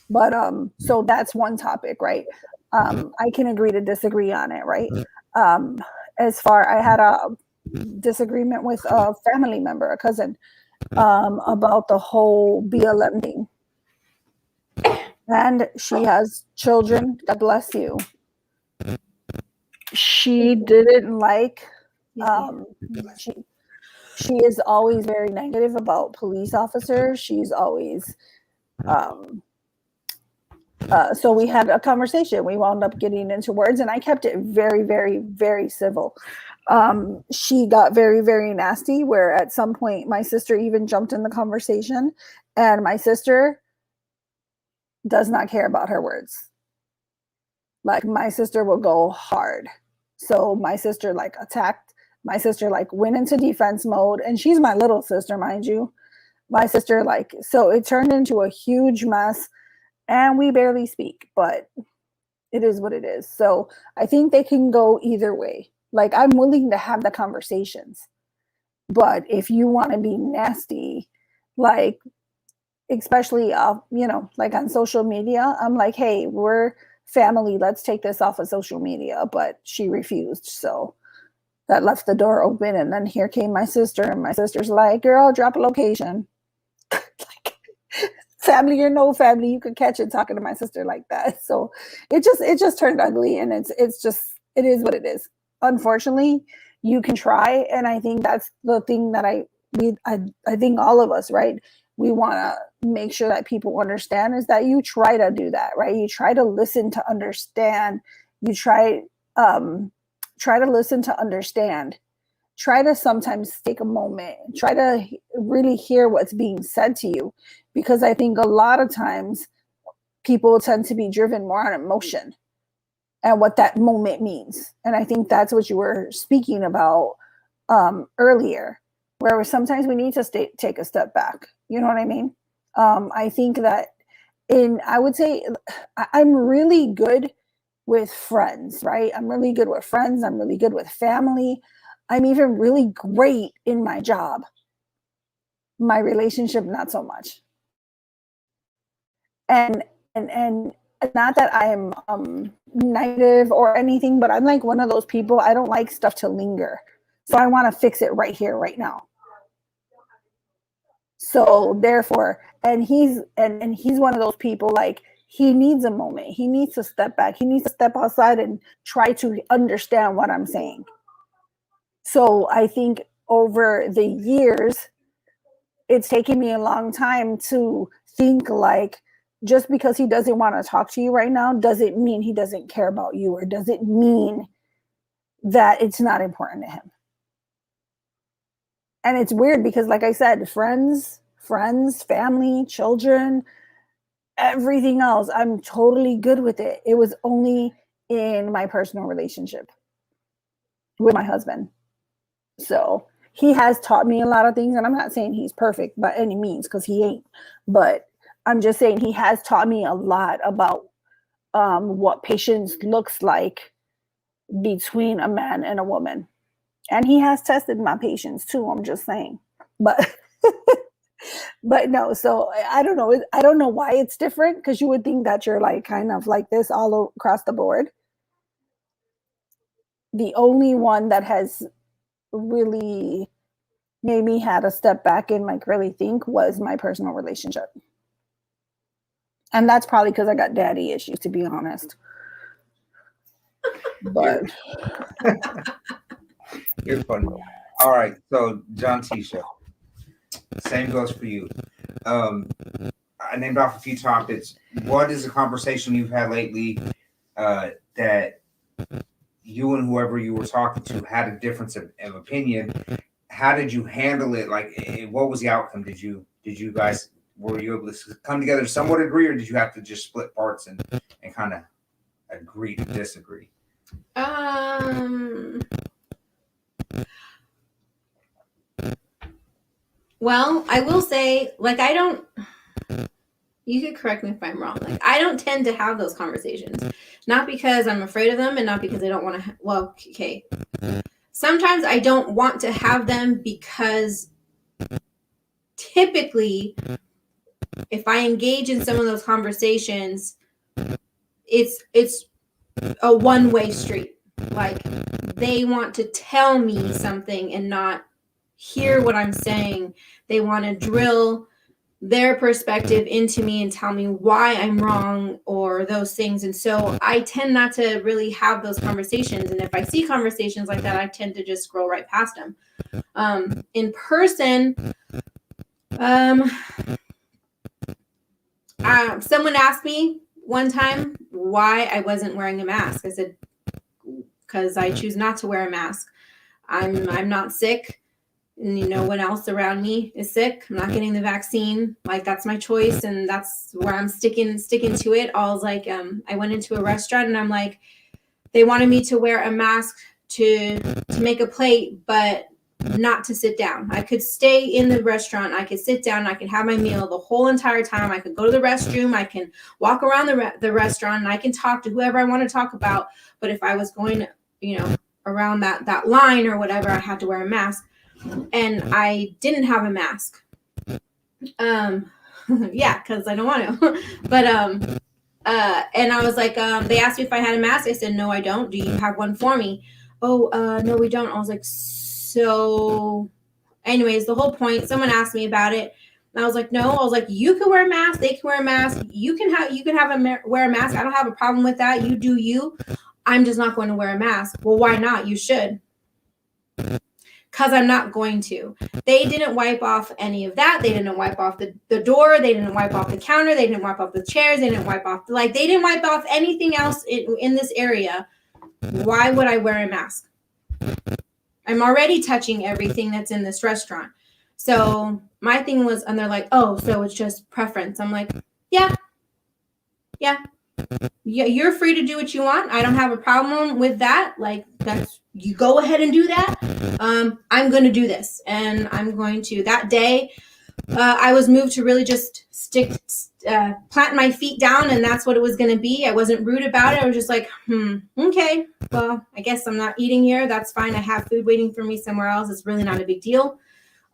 But so that's one topic, right? I can agree to disagree on it, right? I had a disagreement with a family member, a cousin, about the whole BLM thing. And she has children, God bless you. She didn't like, she is always very negative about police officers. She's always, so we had a conversation. We wound up getting into words, and I kept it very, very, very civil. She got very, very nasty, where at some point my sister even jumped in the conversation, and my sister does not care about her words. Like my sister will go hard. So my sister attacked, my sister went into defense mode, and she's my little sister, mind you. My sister so it turned into a huge mess, and we barely speak, but it is what it is. So I think they can go either way. I'm willing to have the conversations, but if you want to be nasty, especially, on social media, I'm like, hey, we're family. Let's take this off of social media. But she refused. So that left the door open. And then here came my sister, and my sister's like, girl, drop a location. Family or no family, you could catch it talking to my sister like that. So it just turned ugly, and it is what it is. Unfortunately, you can try. And I think that's the thing that I think all of us, right? We want to make sure that people understand is that you try to do that, right? You try to listen to understand. You try to listen to understand. Try to sometimes take a moment. Try to really hear what's being said to you, because I think a lot of times people tend to be driven more on emotion and what that moment means. And I think that's what you were speaking about earlier. where sometimes we need to take a step back. You know what I mean? I think that I would say I'm really good with friends, right? I'm really good with friends. I'm really good with family. I'm even really great in my job. My relationship, not so much. And not that I am negative or anything, but I'm like one of those people, I don't like stuff to linger. So I want to fix it right here, right now. So therefore, and he's one of those people, like, he needs a moment. He needs to step back. He needs to step outside and try to understand what I'm saying. So I think over the years, it's taken me a long time to think like, just because he doesn't want to talk to you right now doesn't mean he doesn't care about you, or doesn't mean that it's not important to him. And it's weird because, like I said, friends, family, children, everything else, I'm totally good with it. It was only in my personal relationship with my husband. So he has taught me a lot of things, and I'm not saying he's perfect by any means, because he ain't, but I'm just saying he has taught me a lot about what patience looks like between a man and a woman. And he has tested my patience too, I'm just saying. But but no, so I don't know. I don't know why it's different, because you would think that you're like kind of like this all across the board. The only one that has really made me had to step back and like really think was my personal relationship. And that's probably because I got daddy issues, to be honest. But You're funny. All right, so John Tisha, same goes for you. I named off a few topics. What is a conversation you've had lately that you and whoever you were talking to had a difference of opinion? How did you handle it? Like, what was the outcome? Did you guys, were you able to come together to somewhat agree, or did you have to just split parts and kind of agree to disagree? Well, I will say, like, you could correct me if I'm wrong. Like, I don't tend to have those conversations, not because I'm afraid of them, and not because I don't want to. Well, okay. Sometimes I don't want to have them because typically, if I engage in some of those conversations, it's a one-way street. Like, they want to tell me something and not hear what I'm saying. They want to drill their perspective into me and tell me why I'm wrong or those things. And so I tend not to really have those conversations. And if I see conversations like that, I tend to just scroll right past them. In person, someone asked me one time why I wasn't wearing a mask. I said, because I choose not to wear a mask. I'm not sick. And no one else around me is sick. I'm not getting the vaccine. Like, that's my choice, and that's where I'm sticking to it. I was like, I went into a restaurant, and I'm like, they wanted me to wear a mask to make a plate, but not to sit down. I could stay in the restaurant. I could sit down. I could have my meal the whole entire time. I could go to the restroom. I can walk around the restaurant, and I can talk to whoever I want to talk about. But if I was going, around that line or whatever, I had to wear a mask. And I didn't have a mask. Yeah, because I don't want to. But and I was like, they asked me if I had a mask. I said, no, I don't. Do you have one for me? Oh, no, we don't. I was like, so anyways, the whole point, someone asked me about it. And I was like, no. I was like, you can wear a mask. They can wear a mask. You can wear a mask. I don't have a problem with that. You do you. I'm just not going to wear a mask. Well, why not? You should. Because I'm not going to. They didn't wipe off any of that. They didn't wipe off the door. They didn't wipe off the counter. They didn't wipe off the chairs. They didn't wipe off, they didn't wipe off anything else in this area. Why would I wear a mask? I'm already touching everything that's in this restaurant. So my thing was, and they're like, oh, so it's just preference. I'm like, yeah. Yeah, you're free to do what you want. I don't have a problem with that. Like, that's, you go ahead and do that. I'm going to do this, and I'm going to, that day, I was moved to really just plant my feet down, and that's what it was going to be. I wasn't rude about it. I was just like, okay, well, I guess I'm not eating here. That's fine. I have food waiting for me somewhere else. It's really not a big deal.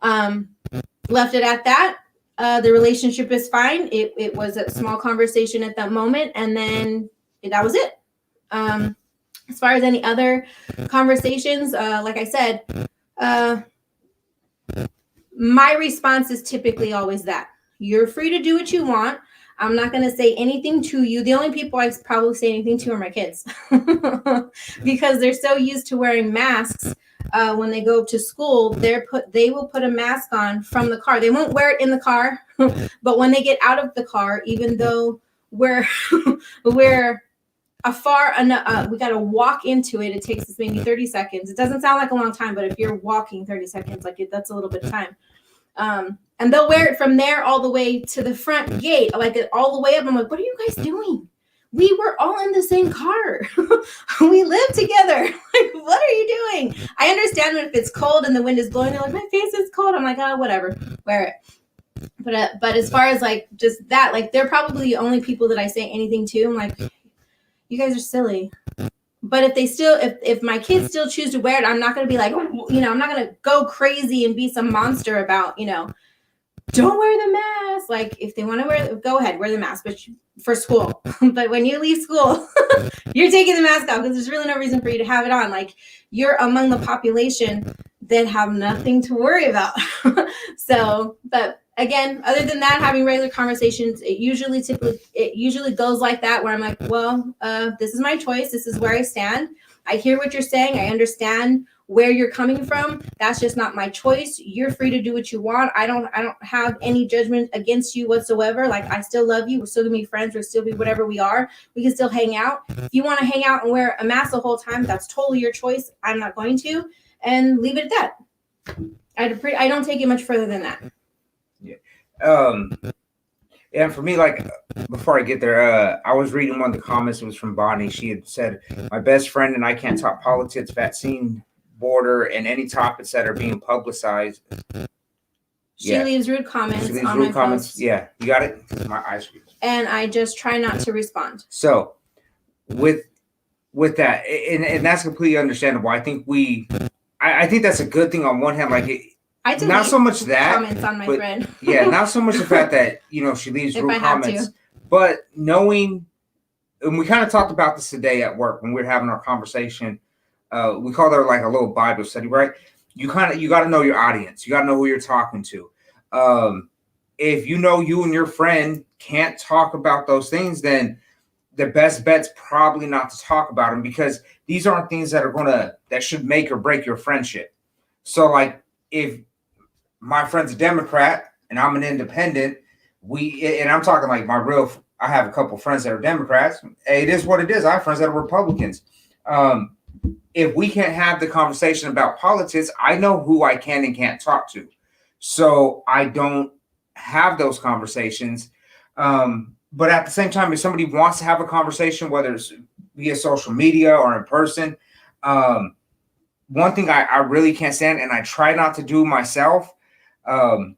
Left it at that. The relationship is fine. It was a small conversation at that moment, and then that was it. As far as any other conversations, like I said, my response is typically always that. You're free to do what you want. I'm not going to say anything to you. The only people I probably say anything to are my kids because they're so used to wearing masks. When they go to school, they will put a mask on from the car. They won't wear it in the car, but when they get out of the car, even though we're afar enough, we got to walk into it. It takes us maybe 30 seconds. It doesn't sound like a long time, but if you're walking 30 seconds, that's a little bit of time. And they'll wear it from there all the way to the front gate, like all the way up. I'm like, what are you guys doing? We were all in the same car. We live together. Like, what are you doing? I understand if it's cold and the wind is blowing, they're like, my face is cold. I'm like, oh, whatever, wear it. But as far as like just that, like, they're probably the only people that I say anything to. I'm like, you guys are silly. But if my kids still choose to wear it, I'm not going to be like, I'm not going to go crazy and be some monster about, don't wear the mask. Like, if they want to wear it, go ahead, wear the mask, but for school. But when you leave school, you're taking the mask off because there's really no reason for you to have it on. Like, you're among the population that have nothing to worry about. So, but again, other than that, having regular conversations, it usually goes like that, where I'm like, well, this is my choice. This is where I stand. I hear what you're saying. I understand where you're coming from. That's just not my choice. You're free to do what you want. I don't have any judgment against you whatsoever. Like, I still love you. We're still gonna be friends. We'll still be whatever we are. We can still hang out. If you want to hang out and wear a mask the whole time, that's totally your choice. I'm not going to, and leave it at that. I don't take it much further than that. Yeah. And for me, like, before I get there, I was reading one of the comments. It was from Bonnie. She had said, my best friend and I can't talk politics, vaccine, border, and any topics that are being publicized. She leaves rude comments on my posts. Yeah, you got it? My eyes. And I just try not to respond. So with that, and that's completely understandable. I think I think that's a good thing on one hand. Like, not so much that comments on my thread. Yeah, not so much the fact that she leaves rude comments, but knowing, and we kind of talked about this today at work when we were having our conversation. We called it like a little Bible study, right? You got to know your audience. You got to know who you're talking to. If you and your friend can't talk about those things, then the best bet's probably not to talk about them, because these aren't things that should make or break your friendship. So, like, if my friend's a Democrat and I'm an independent, and I'm talking like I have a couple friends that are Democrats. Hey, it is what it is. I have friends that are Republicans. If we can't have the conversation about politics, I know who I can and can't talk to. So I don't have those conversations. But at the same time, if somebody wants to have a conversation, whether it's via social media or in person, one thing I really can't stand, and I try not to do myself, and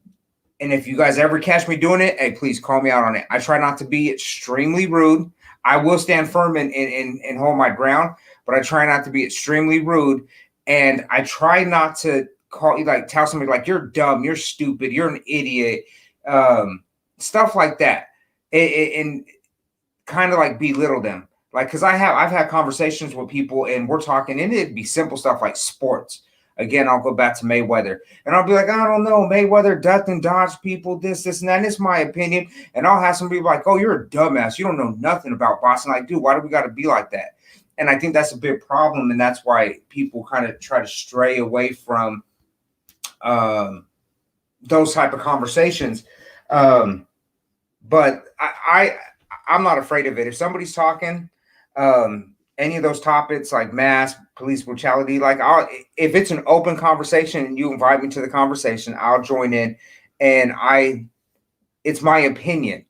if you guys ever catch me doing it, hey, please call me out on it. I try not to be extremely rude. I will stand firm and hold my ground, but I try not to be extremely rude. And I try not to tell somebody like, you're dumb, you're stupid, you're an idiot, stuff like that. And kind of like belittle them. Like, because I've had conversations with people and we're talking, and it'd be simple stuff like sports. Again, I'll go back to Mayweather, and I'll be like, I don't know, Mayweather ducked and dodged people, this and that. And it's my opinion. And I'll have some people like, oh, you're a dumbass. You don't know nothing about boxing. Like, dude, why do we got to be like that? And I think that's a big problem. And that's why people kind of try to stray away from those type of conversations. But I'm not afraid of it. If somebody's talking, any of those topics like mass, police brutality, like if it's an open conversation and you invite me to the conversation, I'll join in, and it's my opinion.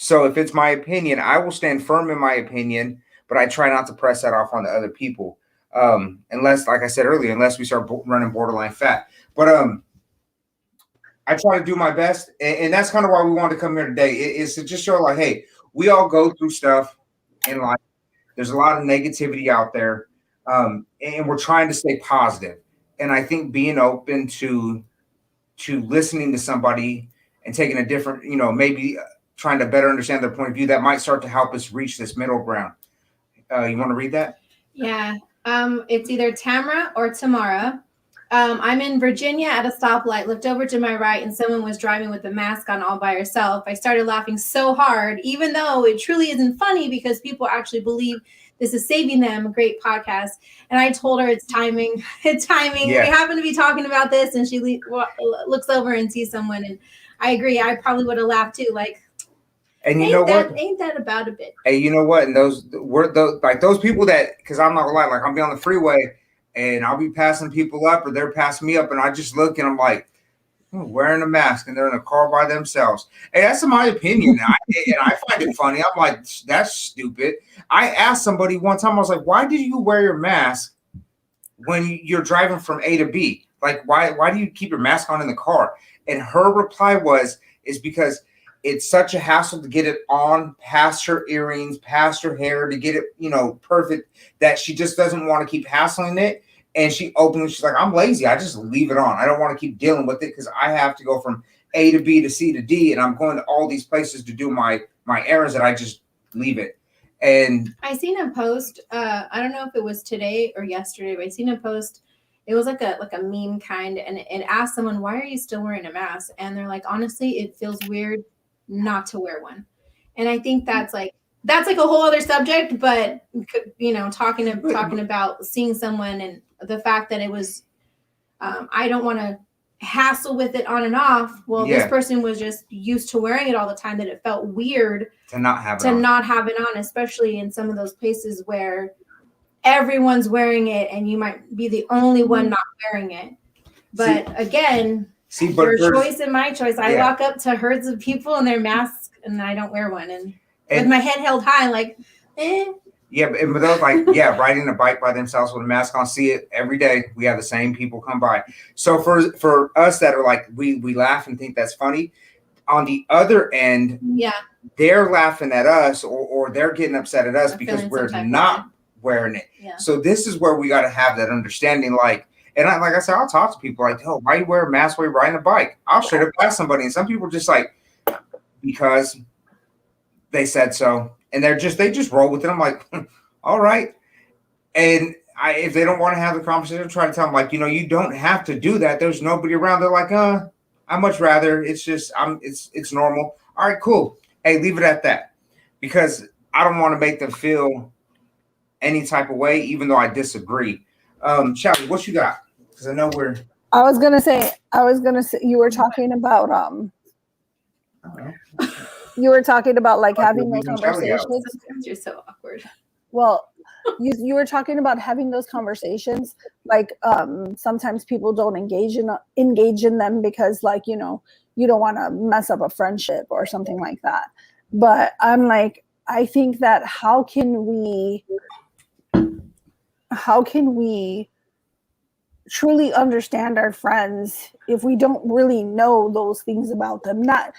So if it's my opinion, I will stand firm in my opinion, but I try not to press that off on the other people. Unless, like I said earlier, unless we start running borderline fat. But I try to do my best, and that's kind of why we wanted to come here today. Is to just show like, hey, we all go through stuff in life. There's a lot of negativity out there, and we're trying to stay positive. And I think being open to listening to somebody and taking a different, maybe trying to better understand their point of view, that might start to help us reach this middle ground. You want to read that? Yeah. It's either Tamara or Tamara. I'm in Virginia at a stoplight, looked over to my right, and someone was driving with a mask on all by herself. I started laughing so hard, even though it truly isn't funny because people actually believe this is saving them. A great podcast. And I told her it's timing. It's timing. Yeah. We happen to be talking about this, and she looks over and sees someone. And I agree. I probably would have laughed too. Like, and you know what? Ain't that about a bit? Hey, you know what? And those people that, because I'm not gonna lie, like I'll be on the freeway and I'll be passing people up or they're passing me up and I just look and I'm like, wearing a mask and they're in a car by themselves. Hey, that's my opinion. And I find it funny. I'm like, that's stupid. I asked somebody one time, I was like, why do you wear your mask when you're driving from A to B? Like, why do you keep your mask on in the car? And her reply is because it's such a hassle to get it on past her earrings, past her hair, to get it, perfect, that she just doesn't want to keep hassling it. And she's like, I'm lazy. I just leave it on. I don't want to keep dealing with it because I have to go from A to B to C to D. And I'm going to all these places to do my errands, that I just leave it. And I seen a post, I don't know if it was today or yesterday, but I seen a post. It was like a meme kind, and it asked someone, why are you still wearing a mask? And they're like, honestly, it feels weird not to wear one. And I think that's like a whole other subject, but talking about seeing someone and the fact that it was I don't want to hassle with it on and off. Well, This person was just used to wearing it all the time, that it felt weird to not have it on, especially in some of those places where everyone's wearing it and you might be the only one not wearing it. But again, your choice and my choice. I walk up to herds of people in their masks and I don't wear one. And with my head held high, like, Yeah, but those riding a bike by themselves with a mask on, see it every day. We have the same people come by. So for us that are like, we laugh and think that's funny. On the other end, they're laughing at us or they're getting upset at us because we're not wearing it. Yeah. So this is where we got to have that understanding, like. And like I said, I'll talk to people like, oh, why you wear a mask while you're riding a bike? I'll straight up ask somebody. And some people are just like, because they said so. And they just roll with it. I'm like, all right. And if they don't want to have the conversation, try to tell them, like, you don't have to do that. There's nobody around. They're like, I'd much rather. It's just, it's normal. All right, cool. Hey, leave it at that. Because I don't want to make them feel any type of way, even though I disagree. Chelly, what you got? Because I know I was gonna say you were talking about you were talking about like having those conversations. You're so awkward. Well, you were talking about having those conversations. Like sometimes people don't engage in them because, like, you don't want to mess up a friendship or something like that. But I'm like, I think that how can we truly understand our friends if we don't really know those things about them? Not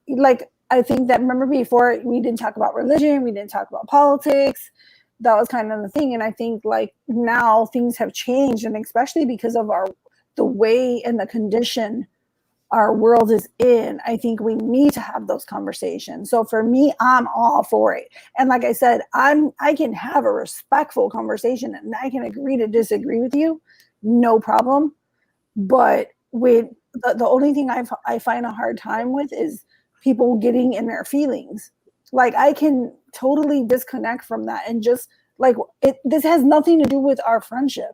like, I think that, remember before, we didn't talk about religion, we didn't talk about politics. That was kind of the thing. And I think like now things have changed, and especially because of the way and the condition our world is in, I think we need to have those conversations. So for me, I'm all for it. And like I said, I can have a respectful conversation and I can agree to disagree with you, no problem. But with the only thing I find a hard time with is people getting in their feelings. Like, I can totally disconnect from that and just like, this has nothing to do with our friendship.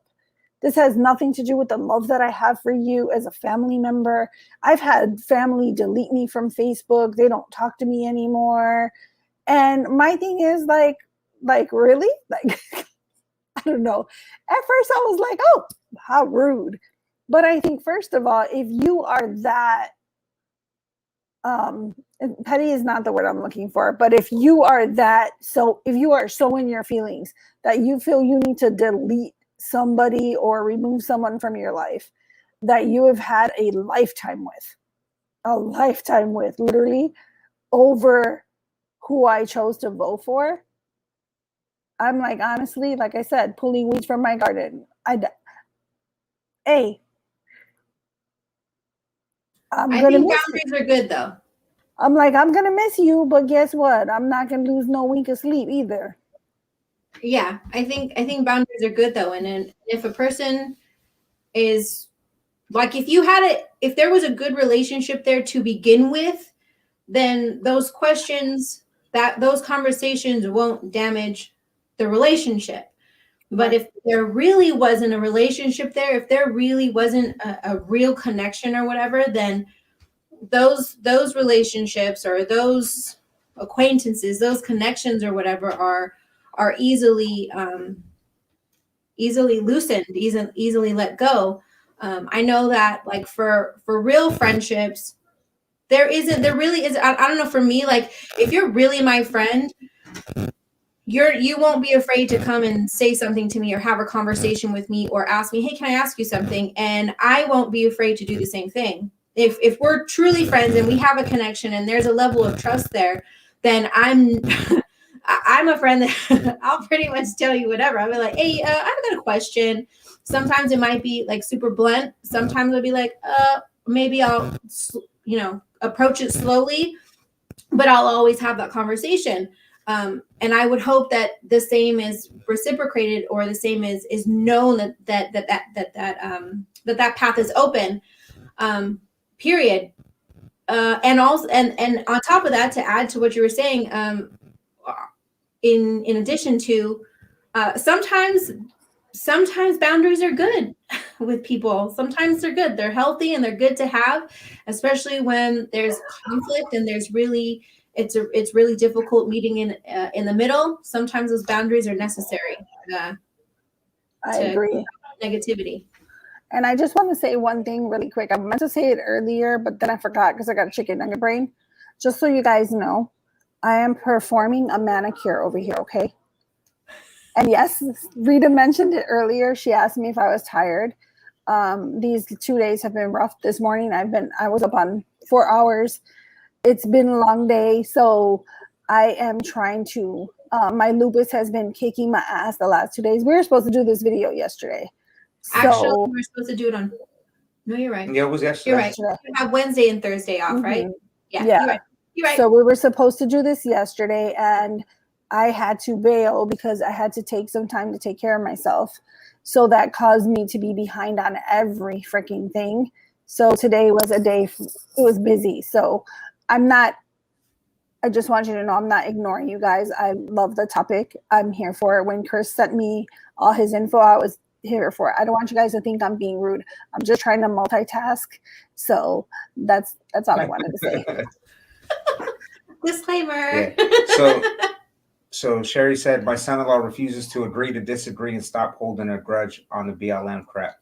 This has nothing to do with the love that I have for you as a family member. I've had family delete me from Facebook. They don't talk to me anymore. And my thing is like really? Like, I don't know. At first I was like, oh, how rude. But I think, first of all, if you are that petty is not the word I'm looking for, but if you are if you are so in your feelings that you feel you need to delete somebody or remove someone from your life that you have had a lifetime with, literally over who I chose to vote for, I'm like, honestly, like I said, pulling weeds from my garden. I'm I gonna think miss boundaries are good though. I'm like, I'm gonna miss you, but guess what? I'm not gonna lose no wink of sleep either. Yeah, I think boundaries are good though, and then if a person is like, if there was a good relationship there to begin with, then those conversations won't damage the relationship. But if there really wasn't a relationship there, if there really wasn't a real connection or whatever, then those relationships or those acquaintances, those connections or whatever are easily loosened, easily let go. I know that like for real friendships, there really is. I don't know. For me, like if you're really my friend, you won't be afraid to come and say something to me or have a conversation with me or ask me, hey, can I ask you something? And I won't be afraid to do the same thing. If we're truly friends and we have a connection and there's a level of trust there, then I'm a friend that I'll pretty much tell you whatever. I'll be like, hey, I've got a question. Sometimes it might be like super blunt. Sometimes I'll be like, maybe I'll, approach it slowly, but I'll always have that conversation. And I would hope that the same is reciprocated, or the same is known that path is open. Period. And also, and on top of that, to add to what you were saying, in addition to, sometimes boundaries are good with people. Sometimes they're good. They're healthy and they're good to have, especially when there's conflict and it's really difficult meeting in the middle. Sometimes those boundaries are necessary I agree. Negativity. And I just want to say one thing really quick. I meant to say it earlier, but then I forgot because I got a chicken nugget brain. Just so you guys know, I am performing a manicure over here, okay? And yes, Rita mentioned it earlier. She asked me if I was tired. These 2 days have been rough. This morning I was up on 4 hours. It's been a long day, so I am trying to. My lupus has been kicking my ass the last 2 days. We were supposed to do this video yesterday. Actually, we were supposed to do it on. No, you're right. Yeah, it was yesterday. You're right. You have Wednesday and Thursday off, right? Yeah. You're right. So we were supposed to do this yesterday, and I had to bail because I had to take some time to take care of myself. So that caused me to be behind on every freaking thing. So today was a day, it was busy. So I just want you to know, I'm not ignoring you guys. I love the topic. I'm here for it. When Chris sent me all his info, I was here for it. I don't want you guys to think I'm being rude. I'm just trying to multitask. So that's all I wanted to say. Disclaimer. Yeah. So Sherry said, my son-in-law refuses to agree to disagree and stop holding a grudge on the BLM crap.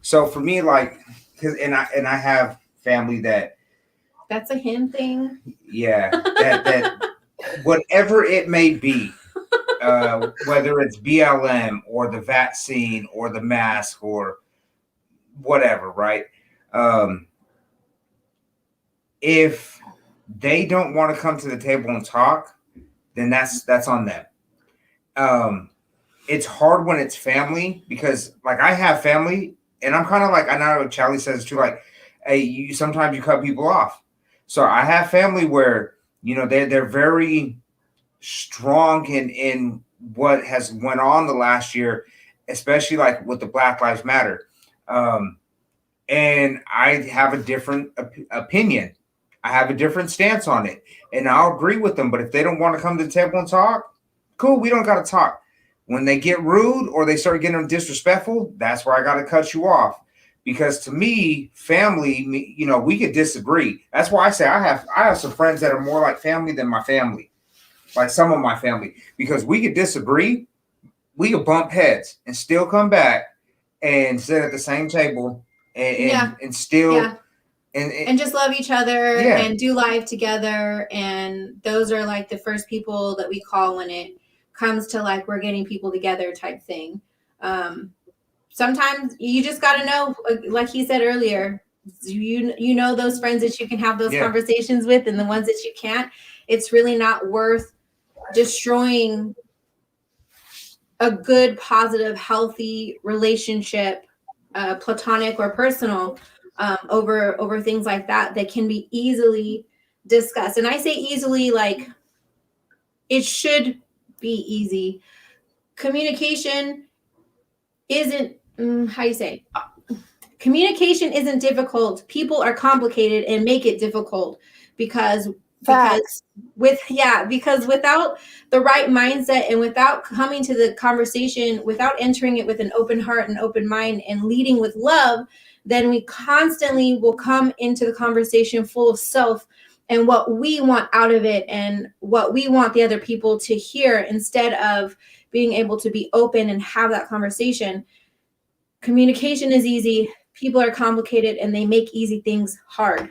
So for me, like, and I have family that's a him thing. Yeah, that whatever it may be, whether it's BLM or the vaccine or the mask or whatever, right? If they don't want to come to the table and talk, then that's on them. It's hard when it's family, because like I have family, and I'm kind of like, I know Chelly says too, like, hey, sometimes you cut people off. So I have family where, they're very strong in what has went on the last year, especially like with the Black Lives Matter. And I have a different opinion. I have a different stance on it, and I'll agree with them. But if they don't want to come to the table and talk, cool, we don't got to talk. When they get rude or they start getting disrespectful, that's where I got to cut you off. Because to me, family, we could disagree. That's why I say I have some friends that are more like family than my family, like some of my family, because we could disagree, we could bump heads and still come back and sit at the same table and still and just love each other Yeah. and do life together. And those are like the first people that we call when it comes to like we're getting people together type thing. Sometimes you just got to know, like he said earlier, you know those friends that you can have those conversations with, and the ones that you can't. It's really not worth destroying a good, positive, healthy relationship, platonic or personal, over things like that can be easily discussed. And I say easily, like it should be easy. Communication isn't how you say. Communication isn't difficult. People are complicated and make it difficult because without the right mindset and without coming to the conversation, without entering it with an open heart and open mind and leading with love, then we constantly will come into the conversation full of self and what we want out of it and what we want the other people to hear, instead of being able to be open and have that conversation. Communication is easy. People are complicated and they make easy things hard.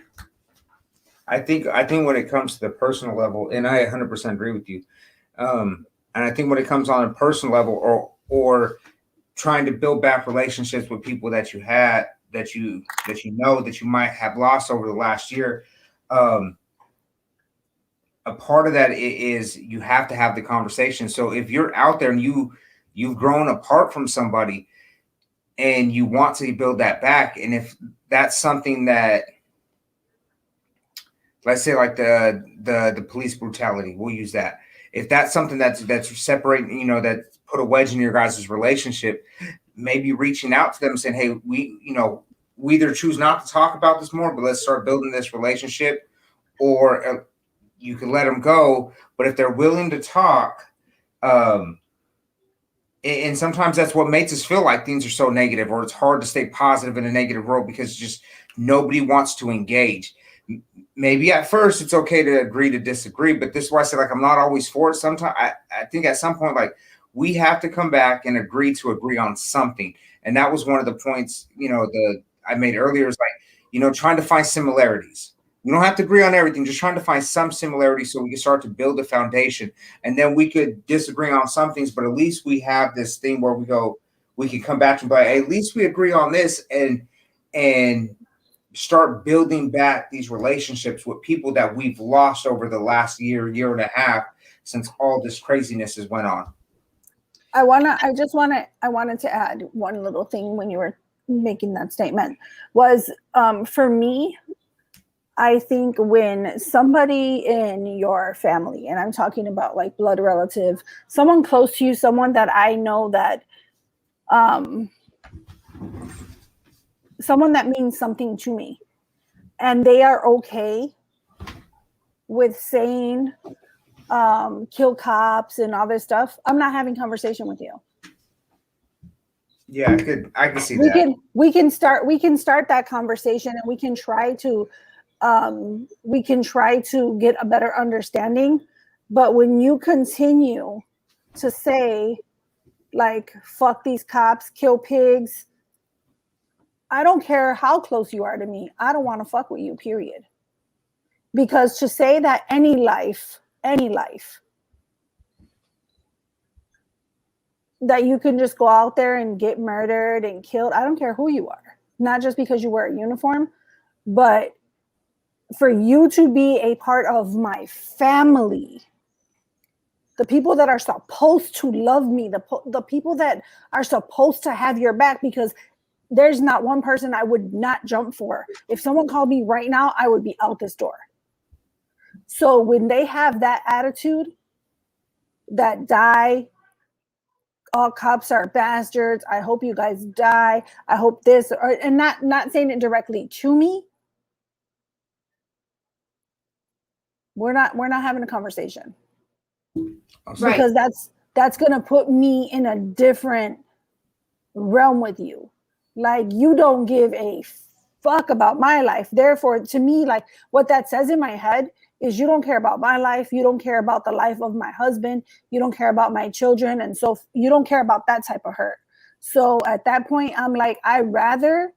I think when it comes to the personal level, and I 100% agree with you. And I think when it comes on a personal level, or trying to build back relationships with people that you had, that you know that you might have lost over the last year, a part of that is you have to have the conversation. So if you're out there and you've grown apart from somebody and you want to build that back, and if that's something that, let's say like the police brutality, we'll use that. If that's something that's separating, that put a wedge in your guys' relationship, maybe reaching out to them and saying, hey, we either choose not to talk about this more, but let's start building this relationship, or you can let them go. But if they're willing to talk, and sometimes that's what makes us feel like things are so negative, or it's hard to stay positive in a negative world because just nobody wants to engage. Maybe at first it's okay to agree to disagree, but this is why I said, like, I'm not always for it. Sometimes I think at some point, like, we have to come back and agree on something. And that was one of the points, I made earlier, is like, trying to find similarities. We don't have to agree on everything, just trying to find some similarities so we can start to build a foundation. And then we could disagree on some things, but at least we have this thing where we can come back and be like, hey, at least we agree on this, and start building back these relationships with people that we've lost over the last year and a half since all this craziness has went on. I wanted to add one little thing when you were making that statement was, for me, I think when somebody in your family, and I'm talking about like blood relative, someone close to you, someone that I know that, someone that means something to me, and they are okay with saying, kill cops and all this stuff, I'm not having conversation with you. Yeah, I can see that. We can start that conversation, and we can try to get a better understanding. But when you continue to say, like, fuck these cops, kill pigs, I don't care how close you are to me, I don't want to fuck with you, period. Because to say that any life that you can just go out there and get murdered and killed, I don't care who you are, not just because you wear a uniform, but for you to be a part of my family, the people that are supposed to love me, the people that are supposed to have your back, because there's not one person I would not jump for. If someone called me right now, I would be out this door. So when they have that attitude, that die, all cops are bastards, I hope you guys die, I hope this, and not saying it directly to me, we're not having a conversation. Right. Because that's going to put me in a different realm with you. Like, you don't give a fuck about my life. Therefore, to me, like, what that says in my head is you don't care about my life. You don't care about the life of my husband. You don't care about my children. And so you don't care about that type of hurt. So at that point, I'm like, I'd rather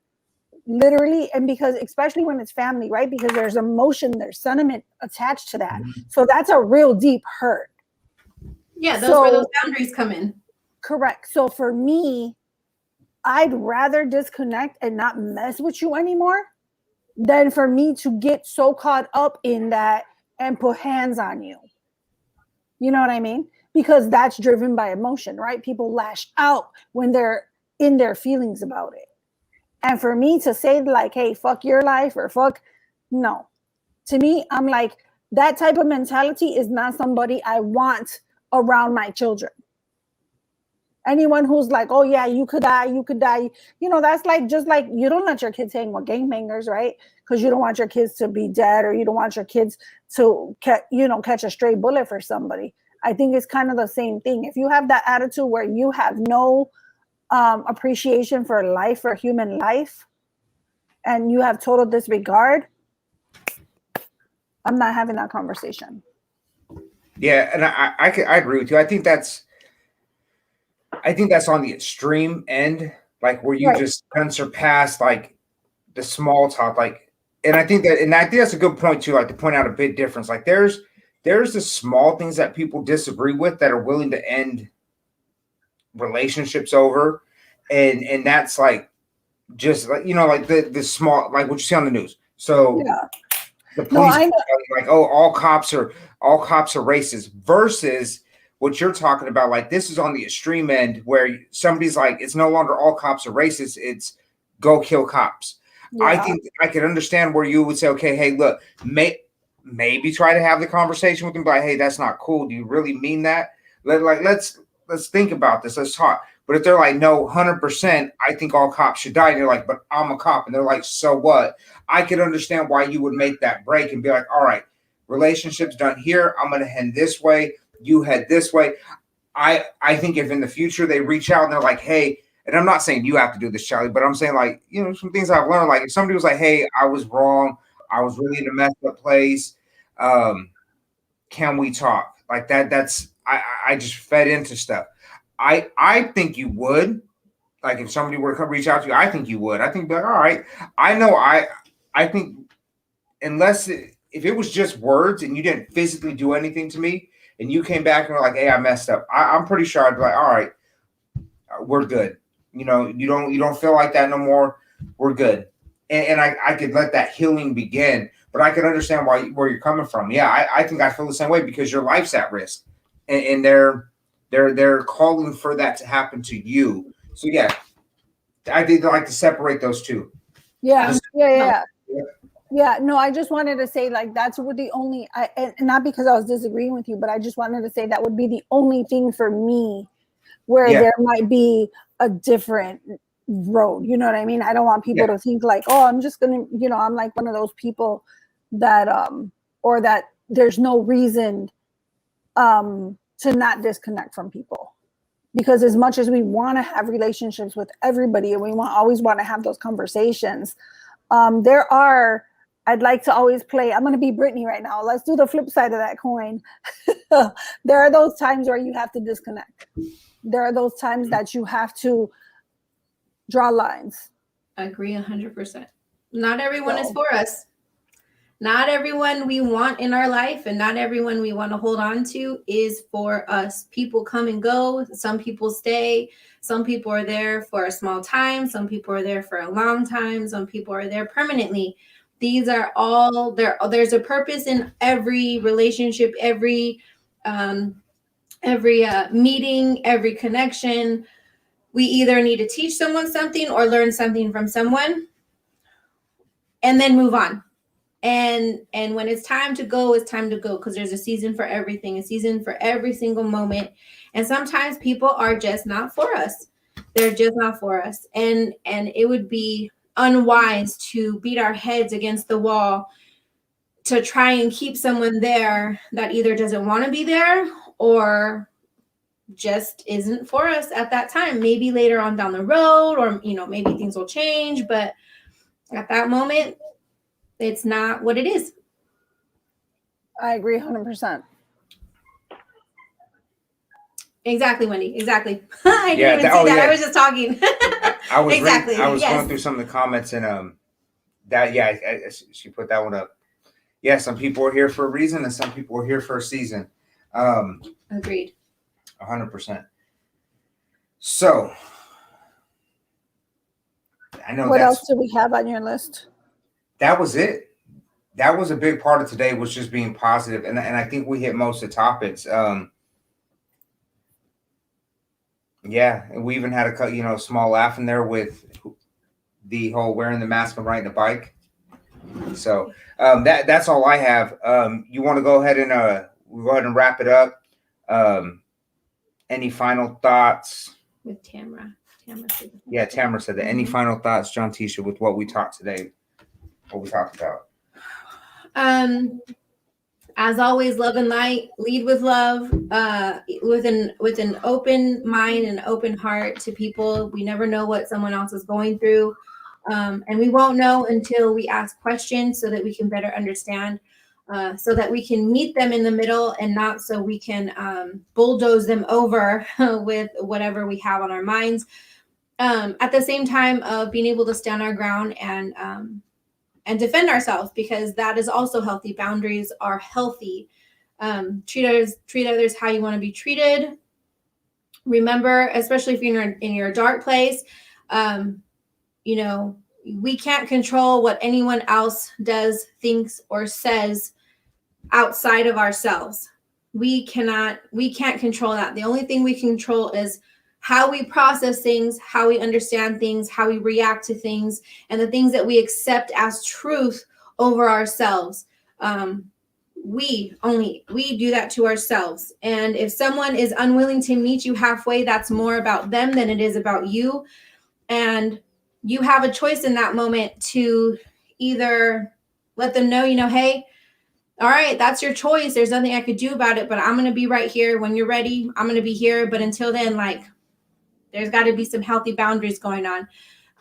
literally, and because especially when it's family, right? Because there's emotion, there's sentiment attached to that. Mhm. So that's a real deep hurt. Yeah, those where those boundaries come in. Correct. So for me, I'd rather disconnect and not mess with you anymore than for me to get so caught up in that and put hands on you. You know what I mean? Because that's driven by emotion, right? People lash out when they're in their feelings about it. And for me to say like, hey, fuck your life or fuck, no. To me, I'm like, that type of mentality is not somebody I want around my children. Anyone who's like, oh yeah, you could die, that's like, just like, you don't let your kids hang with gangbangers, right? Because you don't want your kids to be dead, or you don't want your kids to catch a stray bullet for somebody. I think it's kind of the same thing. If you have that attitude where you have no appreciation for life, for human life, and you have total disregard, I'm not having that conversation. Yeah, and I agree with you. I think that's on the extreme end, like where you just can surpass like the small talk, like, and I think that's a good point too, like to point out a big difference. Like there's the small things that people disagree with that are willing to end relationships over, and that's like just like like the small, like what you see on the news. So the police like, oh, all cops are racist, versus what you're talking about. Like this is on the extreme end where somebody's like, it's no longer all cops are racist, it's go kill cops. Yeah. I think I could understand where you would say, okay, hey, look, maybe try to have the conversation with them, like, hey, that's not cool. Do you really mean that? Let's think about this. Let's talk. But if they're like, no, 100%, I think all cops should die. And you're like, but I'm a cop. And they're like, so what? I could understand why you would make that break and be like, all right, relationship's done here. I'm going to head this way. You head this way. I think if in the future they reach out and they're like, hey, and I'm not saying you have to do this, Chelly, but I'm saying like, some things I've learned, like if somebody was like, hey, I was wrong, I was really in a messed up place, can we talk? Like that's, I just fed into stuff. I think you would. Like if somebody were to reach out to you, I think you would. I think, like, all right, I know. I think unless if it was just words and you didn't physically do anything to me, and you came back and were like, hey, I messed up, I'm pretty sure I'd be like, all right, we're good. You don't feel like that no more. We're good. And I could let that healing begin. But I could understand where you're coming from. Yeah, I think I feel the same way, because your life's at risk, and they're calling for that to happen to you. So yeah, I think they like to separate those two. Yeah. No, I just wanted to say, like, that's what the only, and not because I was disagreeing with you, but I just wanted to say that would be the only thing for me where there might be a different road. You know what I mean? I don't want people to think like, oh, I'm just going to, I'm like one of those people that, or that there's no reason to not disconnect from people. Because as much as we want to have relationships with everybody and we always want to have those conversations, I'd like to always play. I'm going to be Brittany right now. Let's do the flip side of that coin. There are those times where you have to disconnect. There are those times that you have to draw lines. I agree 100%. Not everyone is for us. Not everyone we want in our life and not everyone we want to hold on to is for us. People come and go. Some people stay. Some people are there for a small time. Some people are there for a long time. Some people are there permanently. These are all there. There's a purpose in every relationship, every meeting, every connection. We either need to teach someone something or learn something from someone and then move on. And when it's time to go, it's time to go, because there's a season for everything, a season for every single moment. And sometimes people are just not for us. They're just not for us. And it would be unwise to beat our heads against the wall to try and keep someone there that either doesn't want to be there or just isn't for us at that time. Maybe later on down the road, or maybe things will change, but at that moment it's not what it is. I agree 100%. Exactly, Wendy. Exactly. I didn't Yeah, even see that. I was just talking. I was exactly. I was Yes. going through some of the comments, and she put that one up. Yeah, some people are here for a reason, and some people are here for a season. Agreed. 100%. So, I know What else do we have on your list? that was it. That was a big part of today, was just being positive, and I think we hit most of the topics. Yeah, and we even had a small laugh in there with the whole wearing the mask and riding a bike. So that's all I have. You want to go ahead and we'll go ahead and wrap it up. Any final thoughts? With Tamara. Yeah, Tamara said that. Any final thoughts, John Tisha, with what we talked today? What we talked about? As always, love and light. Lead with love. With an open mind and open heart to people. We never know what someone else is going through, and we won't know until we ask questions so that we can better understand. So that we can meet them in the middle, and not so we can bulldoze them over with whatever we have on our minds. At the same time of being able to stand our ground and defend ourselves, because that is also healthy. Boundaries are healthy. Treat others how you want to be treated. Remember, especially if you're in your dark place, we can't control what anyone else does, thinks, or says outside of ourselves. We can't control that. The only thing we can control is how we process things, how we understand things, how we react to things, and the things that we accept as truth over ourselves. We do that to ourselves. And if someone is unwilling to meet you halfway, that's more about them than it is about you. And you have a choice in that moment to either let them know, hey, all right, that's your choice. There's nothing I could do about it, but I'm going to be right here. When you're ready, I'm going to be here. But until then, there's got to be some healthy boundaries going on.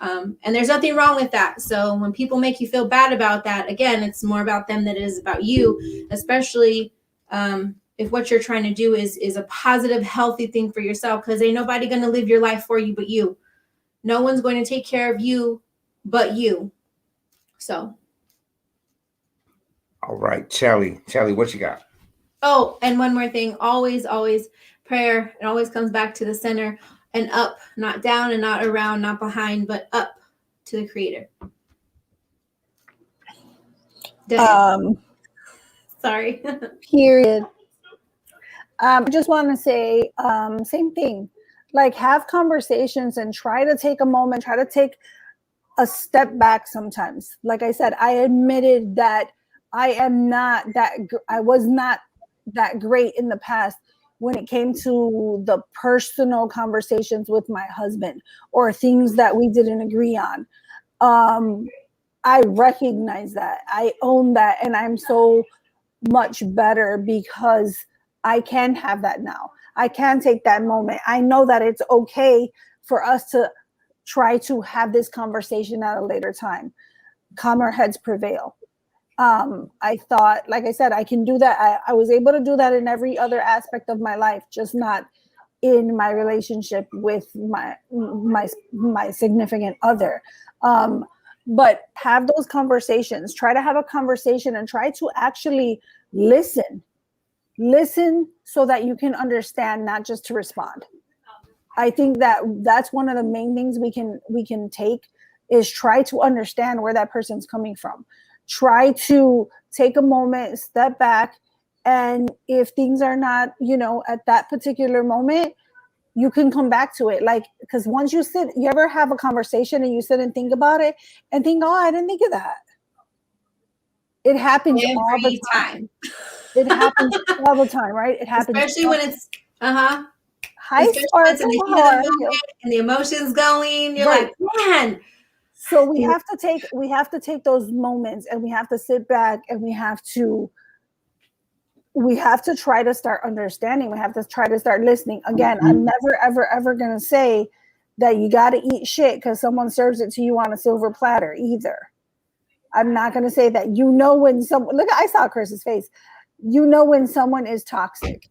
And there's nothing wrong with that. So when people make you feel bad about that, again, it's more about them than it is about you, especially if what you're trying to do is a positive, healthy thing for yourself, because ain't nobody going to live your life for you but you. No one's going to take care of you but you. So. All right, Chelly, what you got? Oh, and one more thing. Always prayer. It always comes back to the center and up, not down and not around, not behind, but up to the Creator. Sorry. Period. I just want to say, same thing. Have conversations and try to take a moment, try to take a step back sometimes. Like I said, I admitted that I was not that great in the past when it came to the personal conversations with my husband or things that we didn't agree on. I recognize that. I own that. And I'm so much better because I can have that now. I can take that moment. I know that it's okay for us to try to have this conversation at a later time. Calmer heads prevail. I thought, like I said, I can do that. I was able to do that in every other aspect of my life, just not in my relationship with my significant other. But have those conversations. Try to have a conversation and try to actually listen so that you can understand, not just to respond. I think that's one of the main things we can take, is try to understand where that person's coming from. Try to take a moment, step back, and if things are not, at that particular moment, you can come back to it. Because once you ever have a conversation and you sit and think about it and think, oh, I didn't think of that. It happens all the time. It happens all the time, right? It happens. Especially when it's, high spark and the emotions going. You're right. Man. So we have to take those moments, and we have to sit back, and we have to try to start understanding. We have to try to start listening. Again, I'm never, ever, ever going to say that you got to eat shit because someone serves it to you on a silver platter either. I'm not going to say that. When someone, I saw Chris's face. When someone is toxic.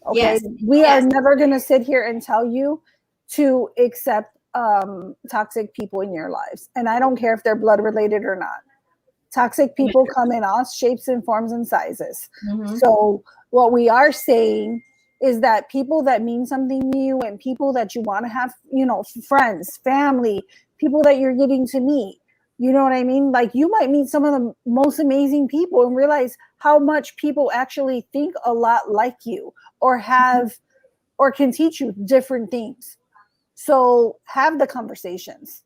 Okay. Yes. We are Yes. never going to sit here and tell you to accept toxic people in your lives. And I don't care if they're blood related or not. Toxic people come in all shapes and forms and sizes. Mhm. So what we are saying is that people that mean something to you and people that you want to have, you know, friends, family, people that you're getting to meet, you know what I mean? Like you might meet some of the most amazing people and realize how much people actually think a lot like you or have or can teach you different things. So have the conversations,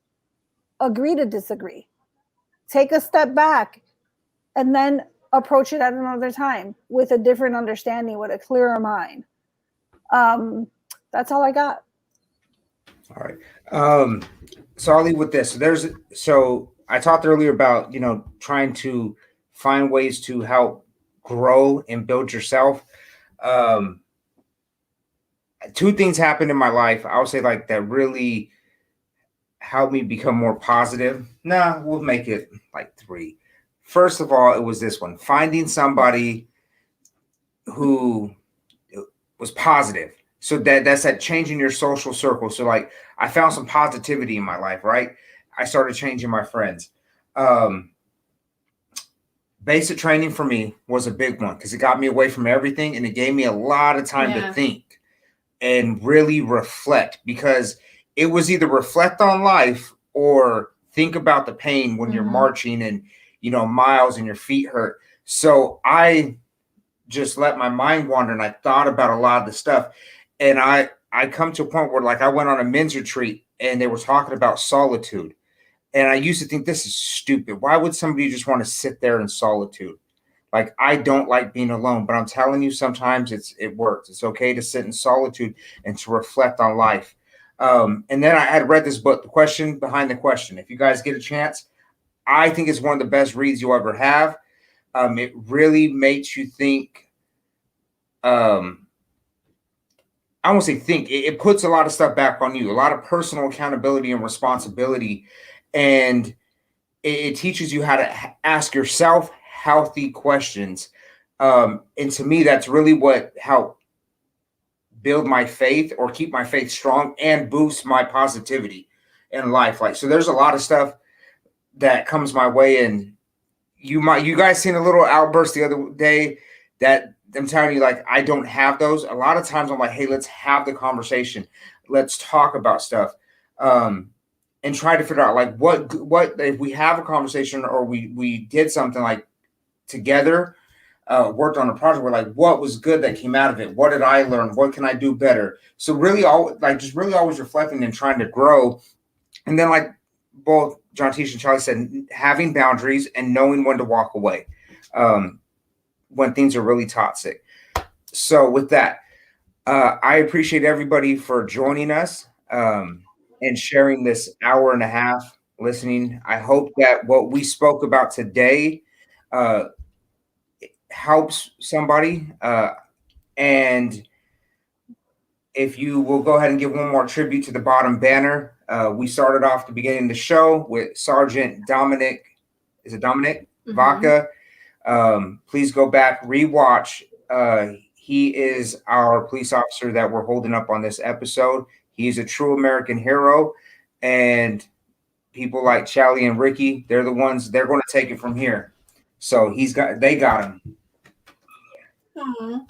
agree to disagree, take a step back, and then approach it at another time with a different understanding, with a clearer mind. That's all I got. All right. So I'll leave with this. So I talked earlier about, you know, trying to find ways to help grow and build yourself. Um, two things happened in my life, I would say, like that really helped me become more positive. Nah, we'll make it like three. First of all, it was this one, finding somebody who was positive. So that's that changing your social circle. So like I found some positivity in my life, right? I started changing my friends. Um, Basic training for me was a big one because it got me away from everything and it gave me a lot of time to think and really reflect, because it was either reflect on life or think about the pain when you're marching and, you know, miles and your feet hurt. So I just let my mind wander and I thought about a lot of the stuff. And I come to a point where like I went on a men's retreat and they were talking about solitude. And I used to think this is stupid. Why would somebody just want to sit there in solitude? Like I don't like being alone, but I'm telling you, sometimes it works. It's okay to sit in solitude and to reflect on life. And then I had read this book, The Question Behind the Question. If you guys get a chance, I think it's one of the best reads you'll ever have. It really makes you think. I won't say think. It puts a lot of stuff back on you, a lot of personal accountability and responsibility, and it teaches you how to ask yourself healthy questions. And to me, that's really what helped build my faith or keep my faith strong and boost my positivity in life. Like, so there's a lot of stuff that comes my way, and you guys seen a little outburst the other day that I'm telling you, like, I don't have those. A lot of times I'm like, hey, let's have the conversation. Let's talk about stuff. And try to figure out like what if we have a conversation or we did something like together, worked on a project, where like what was good that came out of it, what did I learn, what can I do better. So really all like just really always reflecting and trying to grow. And then like both John Teach and Charlie said, having boundaries and knowing when to walk away when things are really toxic. So with that, I appreciate everybody for joining us and sharing this hour and a half listening. I hope that what we spoke about today uh, helps somebody. And if you will go ahead and give one more tribute to the bottom banner. We started off the beginning of the show with Sergeant Dominic. Is it Dominic Vaca? Please go back, rewatch. He is our police officer that we're holding up on this episode. He's a true American hero, and people like Chelly and Ricky, they're the ones, they're going to take it from here. So they got him. Aww.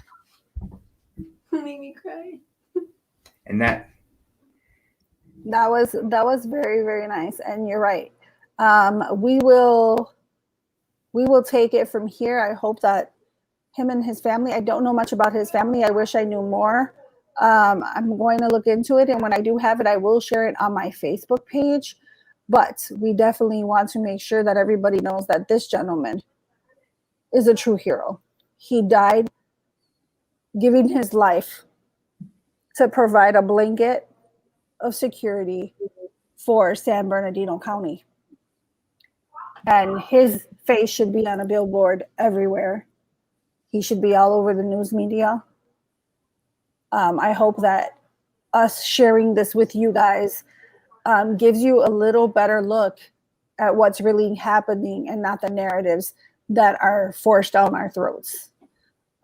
Made me cry. And that was very, very nice. And you're right. We will take it from here. I hope that him and his family, I don't know much about his family. I wish I knew more. I'm going to look into it. And when I do have it, I will share it on my Facebook page. But we definitely want to make sure that everybody knows that this gentleman is a true hero. He died giving his life to provide a blanket of security for San Bernardino County. And his face should be on a billboard everywhere. He should be all over the news media. I hope that us sharing this with you guys gives you a little better look at what's really happening and not the narratives that are forced down our throats.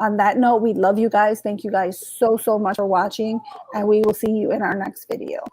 On that note, we love you guys. Thank you guys so much for watching, and we will see you in our next video.